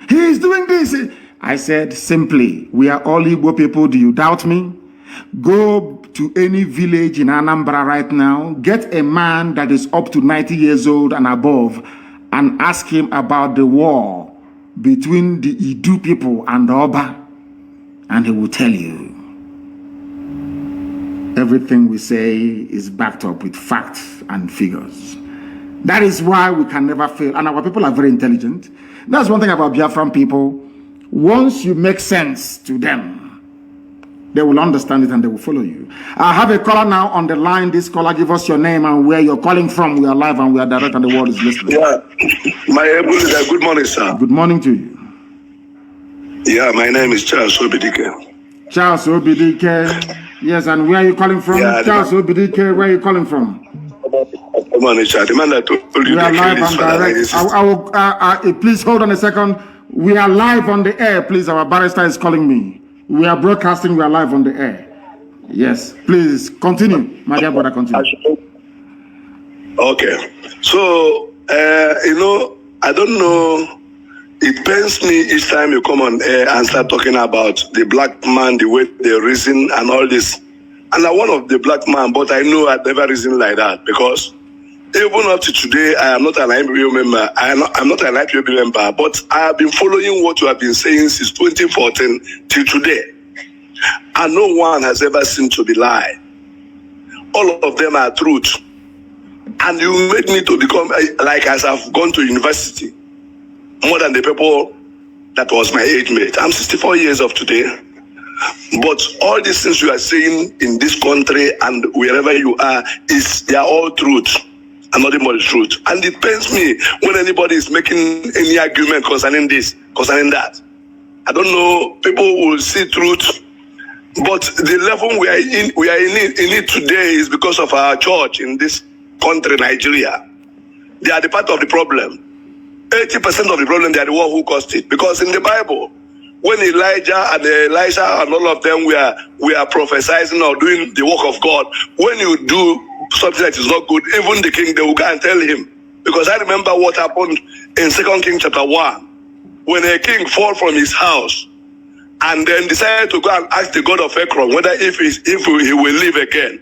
He is doing this. I said simply, we are all Igbo people. Do you doubt me? Go to any village in Anambra right now, get a man that is up to 90 years old and above, and ask him about the war between the Idu people and the Oba, and he will tell you. Everything we say is backed up with facts and figures. That is why we can never fail. And our people are very intelligent. That's one thing about Biafran people. Once you make sense to them, they will understand it and they will follow you. I have a caller now on the line. This caller, give us your name and where you're calling from. We are live and we are direct and the world is listening. Yeah, good morning, sir. Good morning to you. Yeah, my name is Charles Obidike. Charles Obidike. Yes, and where are you calling from? Yeah, Charles Obidike, where are you calling from? Good morning, sir. The man that told you we are live and direct. Please hold on a second. We are live on the air. Please, our barrister is calling me. We are broadcasting. We are live on the air. Yes, please continue, my dear brother. Continue. Okay. So, I don't know. It pains me each time you come on air and start talking about the black man, the way they reason and all this. And I'm one of the black man, but I know I've never reasoned like that because even up to today, I am not an IPO member. I'm not an IPO member, but I have been following what you have been saying since 2014 till today. And no one has ever seemed to be lie. All of them are truth. And you made me to become, like as I've gone to university, more than the people that was my age mate. I'm 64 years of today. But all these things you are saying in this country and wherever you are, they are all truth and nothing but the truth. And it pains me when anybody is making any argument concerning this, concerning that. I don't know, people will see truth, but the level we are in it today is because of our church in this country, Nigeria. They are the part of the problem. 80% of the problem, they are the one who caused it. Because in the Bible, when Elijah and Elisha and all of them were prophesying or doing the work of God, when you do something that is not good, even the king, they will go and tell him. Because I remember what happened in 2 Kings chapter 1, when a king fell from his house and then decided to go and ask the God of Ekron whether if he will live again.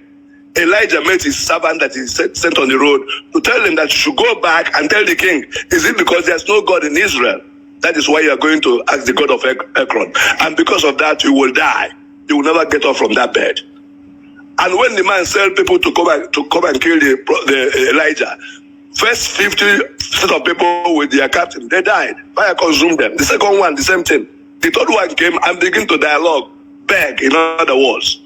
Elijah met his servant that he sent on the road to tell him that you should go back and tell the king, is it because there's no God in Israel? That is why you are going to ask the God of Ekron. And because of that, you will die. You will never get up from that bed. And when the man sent people to come and kill the Elijah, first 50% of people with their captain, they died. Fire consumed them. The second one, the same thing. The third one came and began to dialogue, beg, in other words.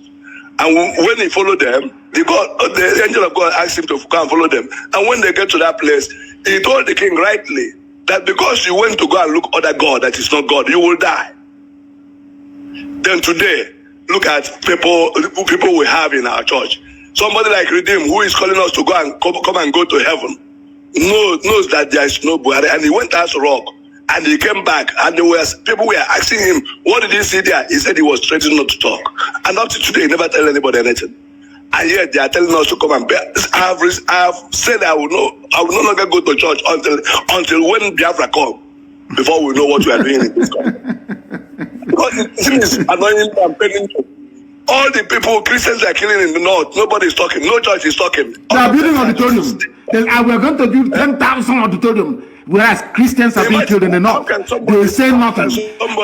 And when he followed them, the angel of God asked him to come and follow them. And when they get to that place, he told the king rightly that because you went to go and look other God that is not God, you will die. Then today, look at people we have in our church. Somebody like Redeem, who is calling us to go and come and go to heaven, knows that there is no Buhari, and he went as rock. And he came back, and people were asking him, what did he see there? He said he was threatening not to talk. And up to today, he never tell anybody anything. And yet they are telling us to come and bear. I have said I will no longer go to church until when Biafra come, before we know what we are doing in this country. Because it is annoying and painful. All the people, Christians are killing in the north. Nobody is talking. No church is talking. They are building auditorium. We are going to build 10,000 auditorium. Whereas Christians are being killed in the north. They say nothing.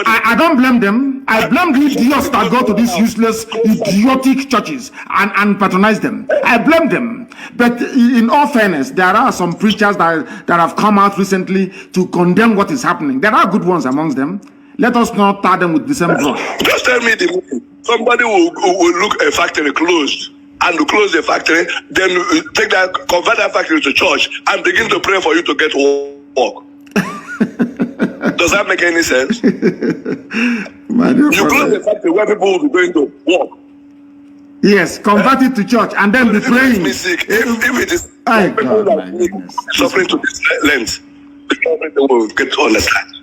I don't blame them. I blame the idiots that go to these useless, idiotic churches and patronize them. I blame them. But in all fairness, there are some preachers that have come out recently to condemn what is happening. There are good ones amongst them. Let us not tar them with the same brush. Just tell me somebody will look a factory closed and close the factory, then convert that factory to church and begin to pray for you to get work. Does that make any sense? You close the factory where people will be going to work. Yes, convert it to church and then be praying. If it is people that are suffering to this length, people will get to understand.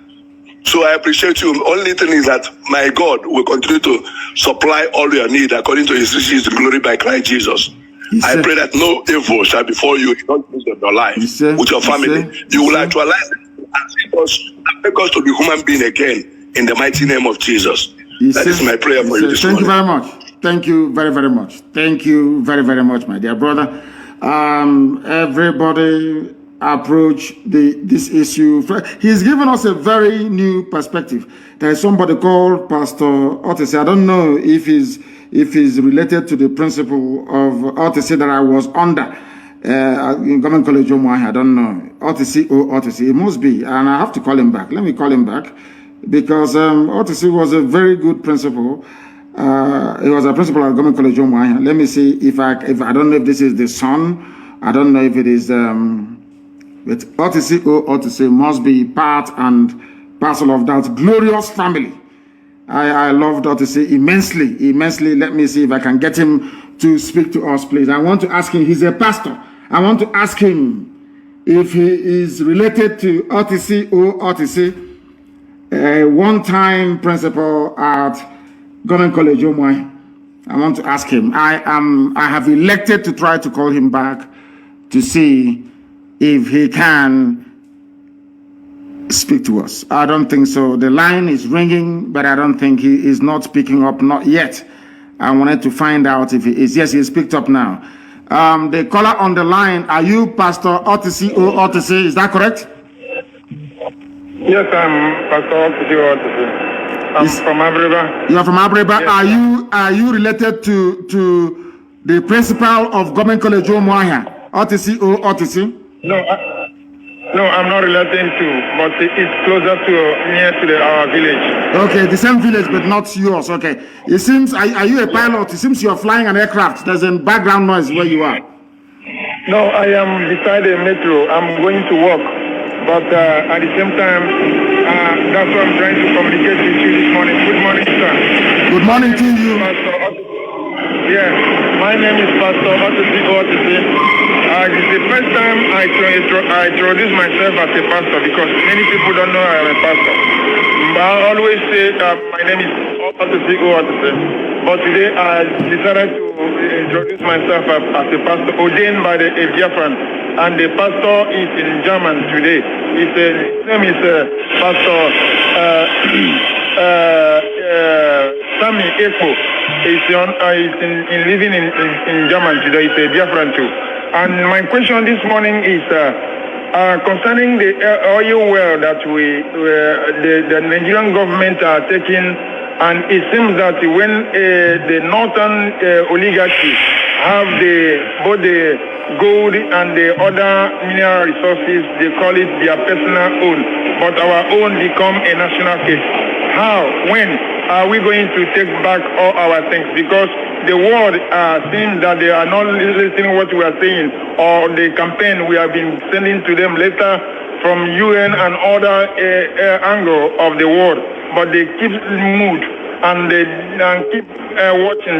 So I appreciate you. Only thing is that my God will continue to supply all your need according to his riches in glory by Christ Jesus. I pray that no evil shall befall you in your life, with your family. You will actualize it and make us to be human being again in the mighty name of Jesus. That is my prayer for you this morning. Thank you very much. Thank you very, very much. Thank you very, very much, my dear brother. Everybody approach this issue. He's given us a very new perspective. There is somebody called Pastor Otisi. I don't know if he's related to the principle of Otisi that I was under in Government College Omuahia. I don't know. Otisi. It must be. And I have to call him back. Let me call him back. Because Otisi was a very good principal. He was a principal at Government College Omuahia. Let me see if I don't know if this is the son. I don't know if it is but Otisi must be part and parcel of that glorious family. I loved Otisi immensely. Let me see if I can get him to speak to us, please. I want to ask him, he's a pastor. I want to ask him if he is related to Otisi, a one-time principal at Government College Omuahia. I want to ask him. I have elected to try to call him back to see if he can speak to us. I don't think so. The line is ringing, but I don't think he is not speaking up, not yet. I wanted to find out if he is. Yes, he has picked up now. The caller on the line, are you Pastor Otisi? Is that correct? Yes, I'm Pastor Otisi. I'm from Abreba. You are from Abreba. Yes, are you related to the principal of Government College Omuahia, Otisi? No, I'm not related to, but it's closer to near to our village. Okay, the same village, but not yours. Okay, it seems. Are you a pilot? It seems you are flying an aircraft. There's a background noise where you are. No, I am beside a metro. I'm going to work, but at the same time. That's what I'm trying to communicate with you this morning. Good morning, sir. Good morning to you. Yes, my name is Pastor Otisi. It's the first time I introduce myself as a pastor because many people don't know I am a pastor. I always say my name is Otisi. But today I decided to introduce myself as a pastor ordained by the Biafran. And the pastor is in German today. His name is Pastor Sami Eko. He's living in German today. He's a Biafran too. And my question this morning is concerning the oil well that the Nigerian government are taking. And it seems that when the northern oligarchy have both the gold and the other mineral resources, they call it their personal own, but our own become a national case. How, when are we going to take back all our things? Because the world seems that they are not listening what we are saying, or the campaign we have been sending to them later from UN and other angle of the world, but they keep mood and they keep watching,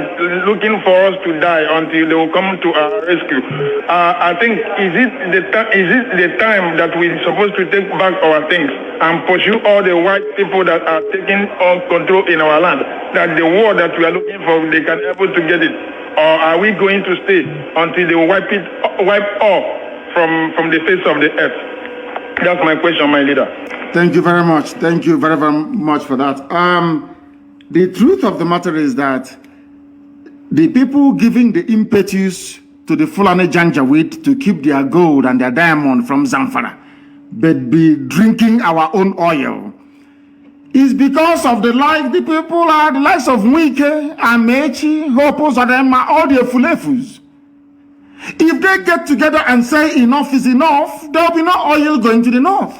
looking for us to die until they will come to our rescue. I think is it the time that we're supposed to take back our things and pursue all the white people that are taking all control in our land? That the war that we are looking for, they can able to get it, or are we going to stay until they wipe all from the face of the earth? That's my question, my leader. Thank you very much. Thank you very, very much for that. The truth of the matter is that the people giving the impetus to the Fulani Janjaweed to keep their gold and their diamond from Zamfara, but be drinking our own oil, is because of the people are the likes of Wike, Amechi, Hopos, Adema, all the Fulefus. If they get together and say enough is enough, there will be no oil going to the north.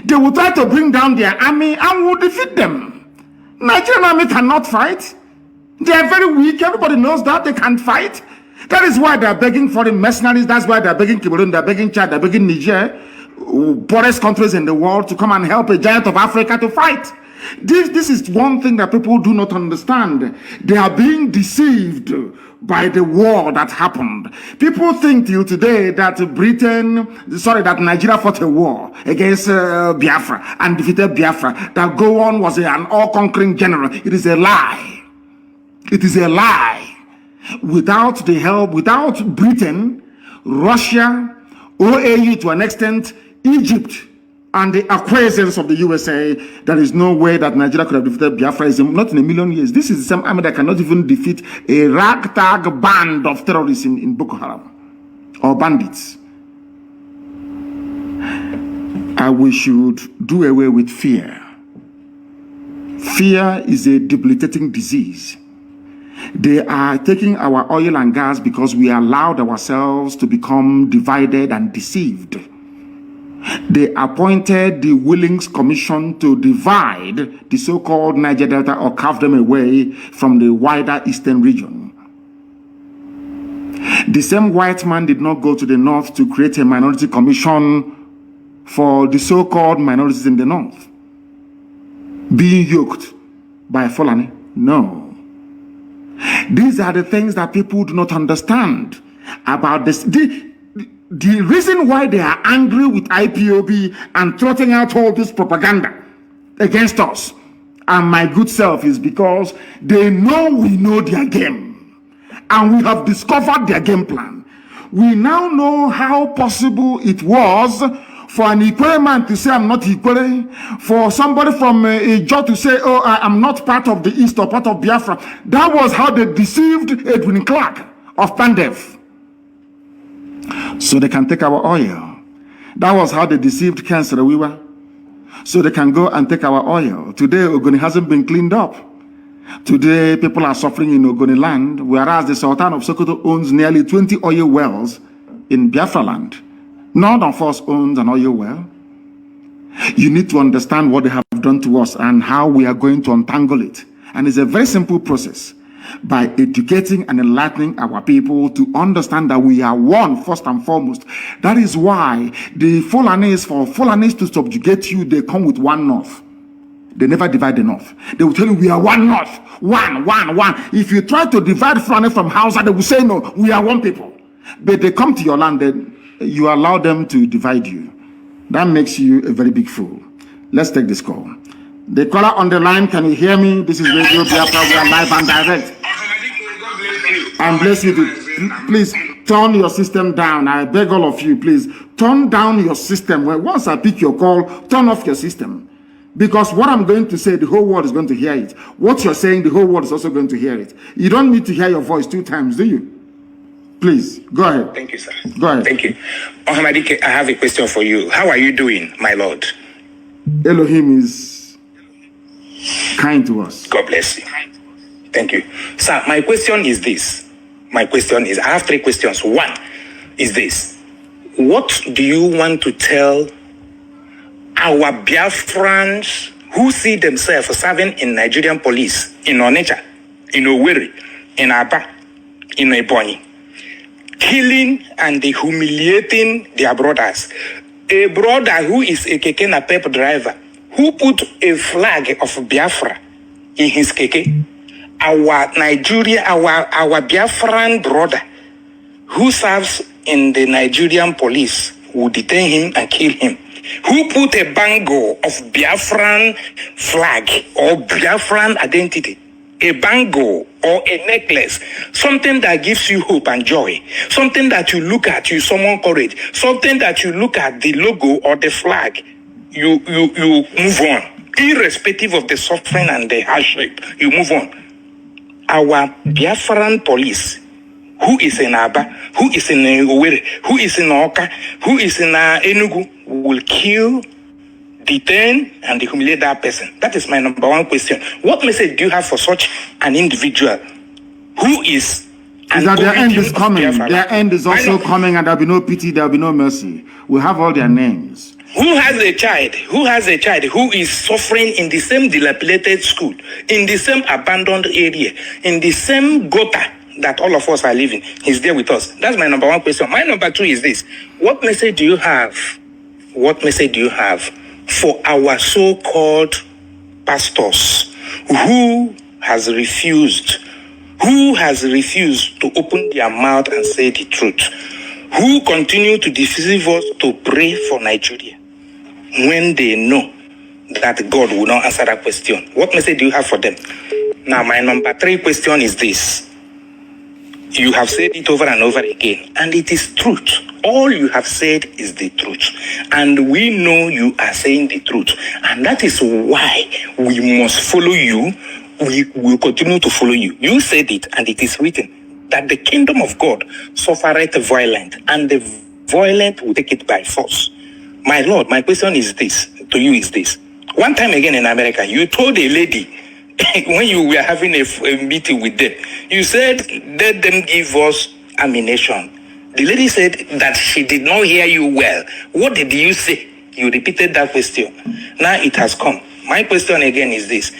They will try to bring down their army and will defeat them. Nigerian army cannot fight. They are very weak. Everybody knows that. They can't fight. That is why they are begging foreign mercenaries. That's why they are begging Cameroon, they are begging Chad, they are begging Niger, poorest countries in the world, to come and help a giant of Africa to fight. This is one thing that people do not understand. They are being deceived by the war that happened. People think till today that that Nigeria fought a war against Biafra and defeated Biafra, that Gowon was an all-conquering general. It is a lie. It is a lie. Without the help, without Britain, Russia, OAU to an extent, Egypt, and the acquiescence of the USA, there is no way that Nigeria could have defeated Biafra. Not in a million years. This is the same army that cannot even defeat a ragtag band of terrorists in Boko Haram or bandits. And we should do away with fear. Fear is a debilitating disease. They are taking our oil and gas because we allowed ourselves to become divided and deceived. They appointed the Willings Commission to divide the so-called Niger Delta or carve them away from the wider eastern region. The same white man did not go to the north to create a minority commission for the so-called minorities in the north being yoked by Fulani. No. These are the things that people do not understand about this. The reason why they are angry with IPOB and trotting out all this propaganda against us and my good self is because they know we know their game and we have discovered their game plan. We now know how possible it was for an Ikwere man to say, I'm not Ikwere, for somebody from Ijo to say, oh, I'm not part of the East or part of Biafra. That was how they deceived Edwin Clark of Pandev, so they can take our oil. That was how they deceived Ken Sarawiwa, so they can go and take our oil. Today, Ogoni hasn't been cleaned up. Today, people are suffering in Ogoni land, whereas the Sultan of Sokoto owns nearly 20 oil wells in Biafra land. None of us owns an oil well. You need to understand what they have done to us and how we are going to untangle it. And it's a very simple process. By educating and enlightening our people to understand that we are one first and foremost. That is why the Fulanis, for Fulanis to subjugate you, they come with one north. They never divide the north. They will tell you we are one north, one. If you try to divide Fulani from Hausa, they will say no, we are one people. But they come to your land, then you allow them to divide you. That makes you a very big fool. Let's take this call. The caller on the line, can you hear me? This is Radio Biafra. We are live and direct. And bless you. Please turn your system down. I beg all of you, please turn down your system. Well, once I pick your call, turn off your system. Because what I'm going to say, the whole world is going to hear it. What you're saying, the whole world is also going to hear it. You don't need to hear your voice 2 times, do you? Please, go ahead. Thank you, sir. Go ahead. Thank you. Ohamadike, I have a question for you. How are you doing, my Lord? Elohim is kind to us. God bless you. Thank you. Sir, my question is this. I have 3 questions. One is this. What do you want to tell our Biafrans who see themselves serving in Nigerian police, in Onitsha, in Owerri, in Aba, in Ebonyi, killing and humiliating their brothers? A brother who is a keke napep driver, who put a flag of Biafra in his keke. Our Biafran brother who serves in the Nigerian police will detain him and kill him. Who put a bangle of Biafran flag or Biafran identity, a bangle or a necklace, something that gives you hope and joy, something that you look at, you summon courage, something that you look at the logo or the flag, you move on, irrespective of the suffering and the hardship, you move on. Our Biafran police, who is in Aba, who is in Owerri, who is in Oka, who is in Enugu, will kill, detain, and humiliate that person. That is my number 1 question. What message do you have for such an individual who is... That their end is coming. Their end is also coming, and there will be no pity, there will be no mercy. We have all their names. Who has a child who is suffering in the same dilapidated school, in the same abandoned area, in the same gutter that all of us are living? He's there with us. That's my number 1 question. My number 2 is this. What message do you have for our so-called pastors who has refused to open their mouth and say the truth, who continue to deceive us to pray for Nigeria when they know that God will not answer that question? What message do you have for them? Now, my number 3 question is this. You have said it over and over again, and it is truth. All you have said is the truth. And we know you are saying the truth. And that is why we must follow you. We will continue to follow you. You said it, and it is written that the kingdom of God suffereth violent, and the violent will take it by force. My Lord, my question is this, to you is this. One time again in America, you told a lady, when you were having a meeting with them, you said, let them give us ammunition. The lady said that she did not hear you well. What did you say? You repeated that question. Now it has come. My question again is this.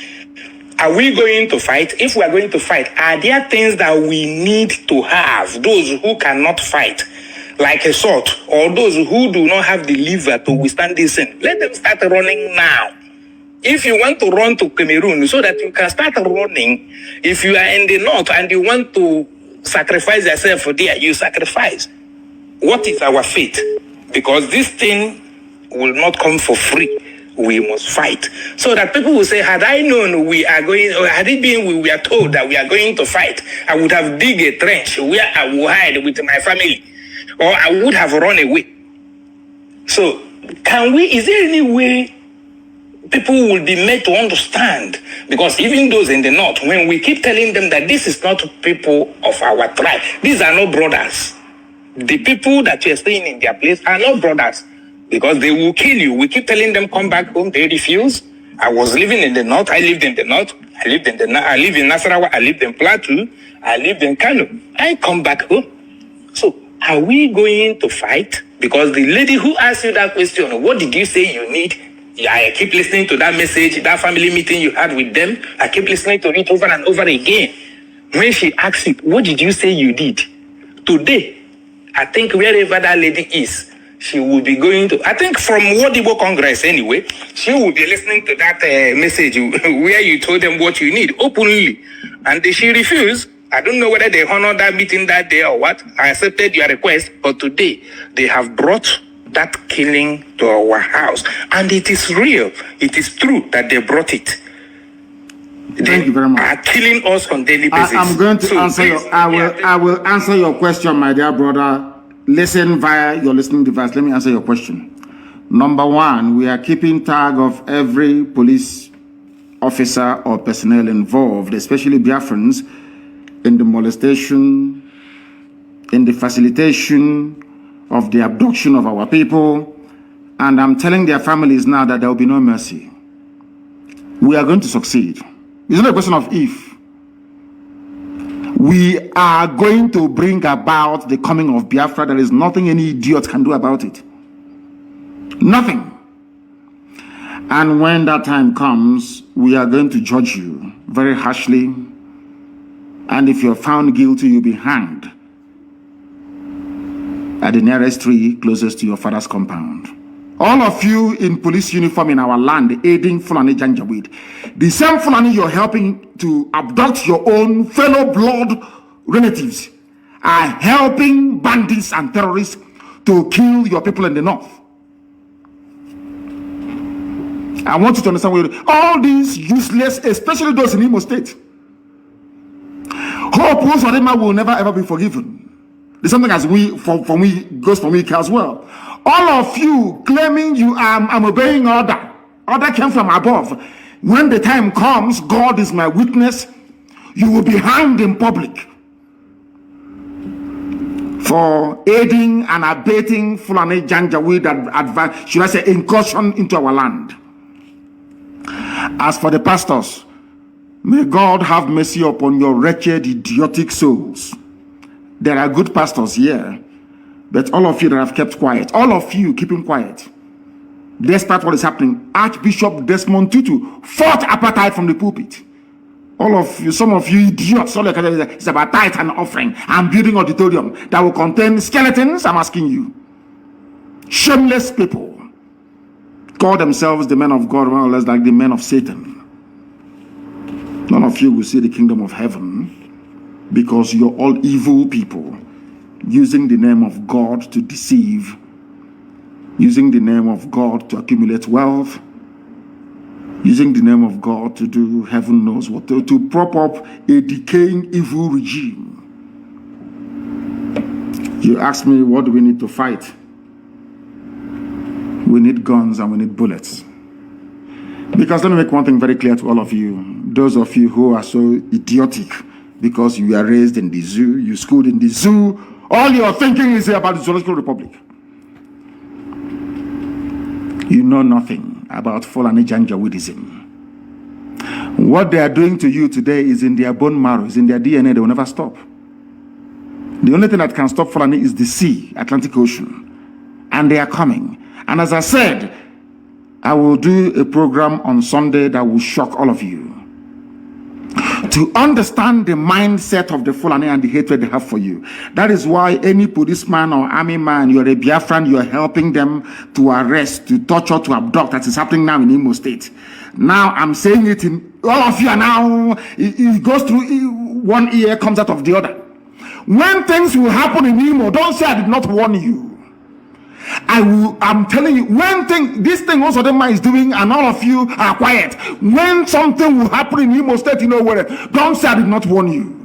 Are we going to fight? If we are going to fight, are there things that we need to have? Those who cannot fight, like a sword, or those who do not have the liver to withstand this thing, let them start running now. If you want to run to Cameroon so that you can start running, if you are in the north and you want to sacrifice yourself for there, you sacrifice. What is our fate? Because this thing will not come for free. We must fight. So that people will say, had I known we are going, or had it been we were told that we are going to fight, I would have dig a trench where I will hide with my family, or I would have run away. So is there any way people will be made to understand? Because even those in the north, when we keep telling them that this is not people of our tribe, these are not brothers. The people that you are staying in their place are not brothers, because they will kill you. We keep telling them, come back home. They refuse. I was living in the north. I lived in the north. I live in Nasarawa. I lived in Plateau. I lived in Kanu. I come back home. So are we going to fight? Because the lady who asked you that question, what did you say you need? I keep listening to that message, that family meeting you had with them. I keep listening to it over and over again. When she asked it, what did you say you did? Today, I think wherever that lady is, she will be going to, I think from Wodibo Congress anyway, she will be listening to that message where you told them what you need openly. And she refused. I don't know whether they honored that meeting that day or what. I accepted your request, but today they have brought that killing to our house. And it is real. It is true that they brought it. Thank you very much. Are killing us on daily basis. I'm going to answer I will answer your question, my dear brother. Listen via your listening device. Let me answer your question. Number one, we are keeping tag of every police officer or personnel involved, especially Biafrans, in the molestation, in the facilitation of the abduction of our people. And I'm telling their families now that there will be no mercy. We are going to succeed. It's not a question of if. We are going to bring about the coming of Biafra. There is nothing any idiot can do about it. Nothing. And when that time comes, we are going to judge you very harshly. And if you're found guilty, you'll be hanged at the nearest tree closest to your father's compound. All of you in police uniform in our land aiding Fulani Janjaweed, the same Fulani you're helping to abduct your own fellow blood relatives, are helping bandits and terrorists to kill your people in the north. I want you to understand all these useless, especially those in Imo State. Hope Uzodema will never ever be forgiven. There's something as for me goes for me as well. All of you claiming you I'm obeying order. Order came from above. When the time comes, God is my witness, you will be hanged in public for aiding and abating Fulani Janjaweed should I say, incursion into our land. As for the pastors, may God have mercy upon your wretched, idiotic souls. There are good pastors here, but all of you that have kept quiet, all of you keeping quiet, despite what is happening, Archbishop Desmond Tutu fought apartheid from the pulpit. All of you, some of you idiots, all it's about tithe and offering and building auditorium that will contain skeletons. I'm asking you, shameless people, call themselves the men of God, more or less like the men of Satan. None of you will see the kingdom of heaven because you're all evil people using the name of God to deceive, using the name of God to accumulate wealth, using the name of God to do heaven knows what, to prop up a decaying evil regime. You ask me, what do we need to fight? We need guns and we need bullets. Because let me make one thing very clear to all of you. Those of you who are so idiotic because you are raised in the zoo, you schooled in the zoo, all your thinking is about the Zoological Republic. You know nothing about Fulani Janjaweedism. What they are doing to you today is in their bone marrow, is in their DNA. They will never stop. The only thing that can stop Fulani is the sea, Atlantic Ocean. And they are coming. And as I said, I will do a program on Sunday that will shock all of you. To understand the mindset of the Fulani and the hatred they have for you. That is why any policeman or army man, you're a Biafran, you're helping them to arrest, to torture, to abduct. That is happening now in Imo State. Now I'm saying it in all of you are now. It goes through one ear, comes out of the other. When things will happen in Imo, don't say I did not warn you. I'm telling you, this thing also the man is doing, and all of you are quiet. When something will happen in Imo State, you know where, don't say I did not warn you.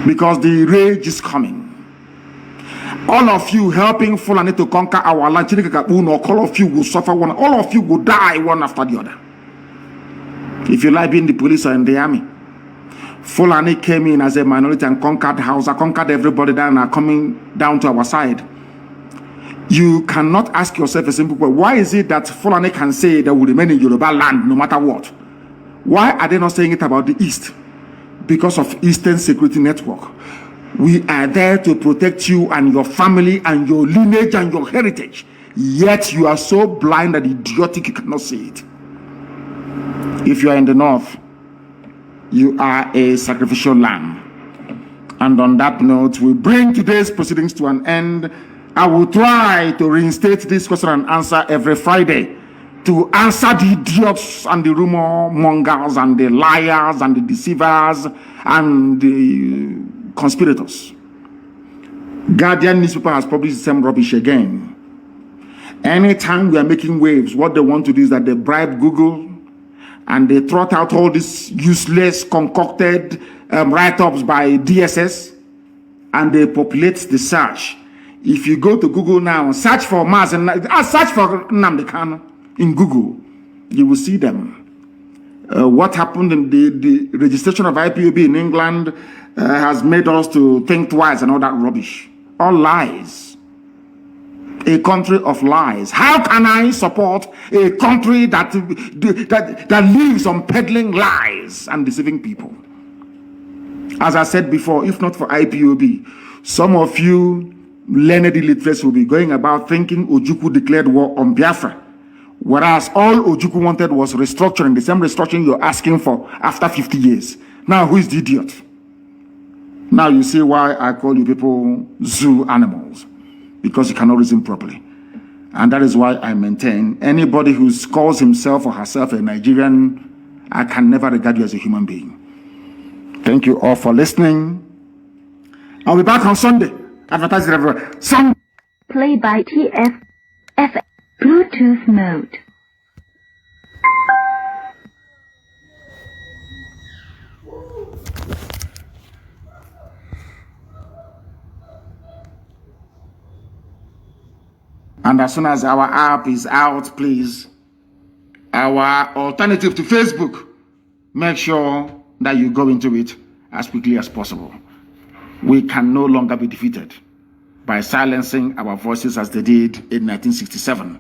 Because the rage is coming. All of you helping Fulani to conquer our land, all of you will suffer one, all of you will die one after the other. If you like being the police or in the army. Fulani came in as a minority and conquered Hausa, conquered everybody down and are coming down to our side. You cannot ask yourself a simple question. Why is it that Fulani can say they will remain in Yoruba land no matter what? Why are they not saying it about the East? Because of Eastern Security Network. We are there to protect you and your family and your lineage and your heritage. Yet you are so blind and idiotic you cannot see it. If you are in the North, you are a sacrificial lamb. And on that note, we bring today's proceedings to an end. I will try to reinstate this question and answer every Friday to answer the idiots and the rumor mongers and the liars and the deceivers and the conspirators. Guardian newspaper has published the same rubbish again. Anytime we are making waves, what they want to do is that they bribe Google and they trot out all these useless, concocted write-ups by DSS, and they populate the search. If you go to Google now and search for Mars and search for Nnamdi Kanu in Google, you will see them. What happened in the registration of IPOB in England has made us to think twice and all that rubbish. All lies. A country of lies. How can I support a country that lives on peddling lies and deceiving people? As I said before, if not for IPOB, some of you learned illiterates will be going about thinking Ojukwu declared war on Biafra, whereas all Ojukwu wanted was restructuring, the same restructuring you're asking for after 50 years. Now, who is the idiot? Now you see why I call you people zoo animals. Because you cannot reason properly. And that is why I maintain anybody who calls himself or herself a Nigerian, I can never regard you as a human being. Thank you all for listening. I'll be back on Sunday. Advertising everywhere. Play by TF Bluetooth mode. And as soon as our app is out, please, our alternative to Facebook, make sure that you go into it as quickly as possible. We can no longer be defeated by silencing our voices as they did in 1967.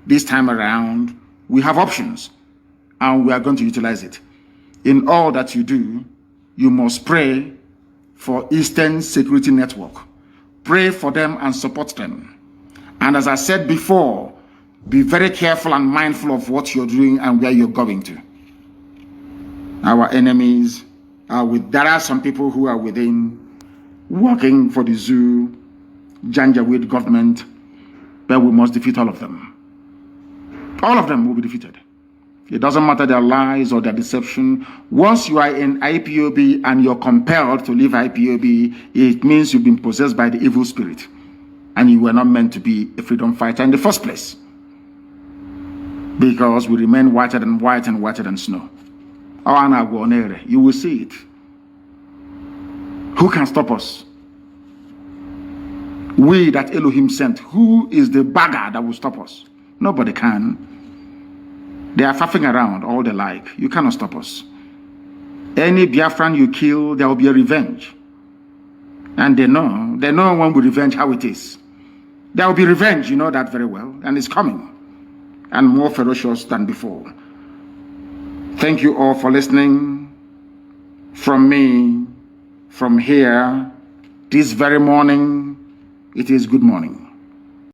This time around, we have options, and we are going to utilize it. In all that you do, you must pray for Eastern Security Network. Pray for them and support them. And as I said before, be very careful and mindful of what you're doing and where you're going to. Our enemies are there are some people who are within working for the zoo, Janjaweed government, but we must defeat all of them. All of them will be defeated. It doesn't matter their lies or their deception. Once you are in IPOB and you're compelled to leave IPOB, it means you've been possessed by the evil spirit. And you were not meant to be a freedom fighter in the first place. Because we remain whiter than white and whiter than snow. You will see it. Who can stop us? We that Elohim sent, who is the bagger that will stop us? Nobody can. They are faffing around all they like. You cannot stop us. Any Biafran you kill, there will be a revenge. And they know when we revenge how it is. There will be revenge, you know that very well, and it's coming. And more ferocious than before. Thank you all for listening. From me, from here, this very morning, it is good morning.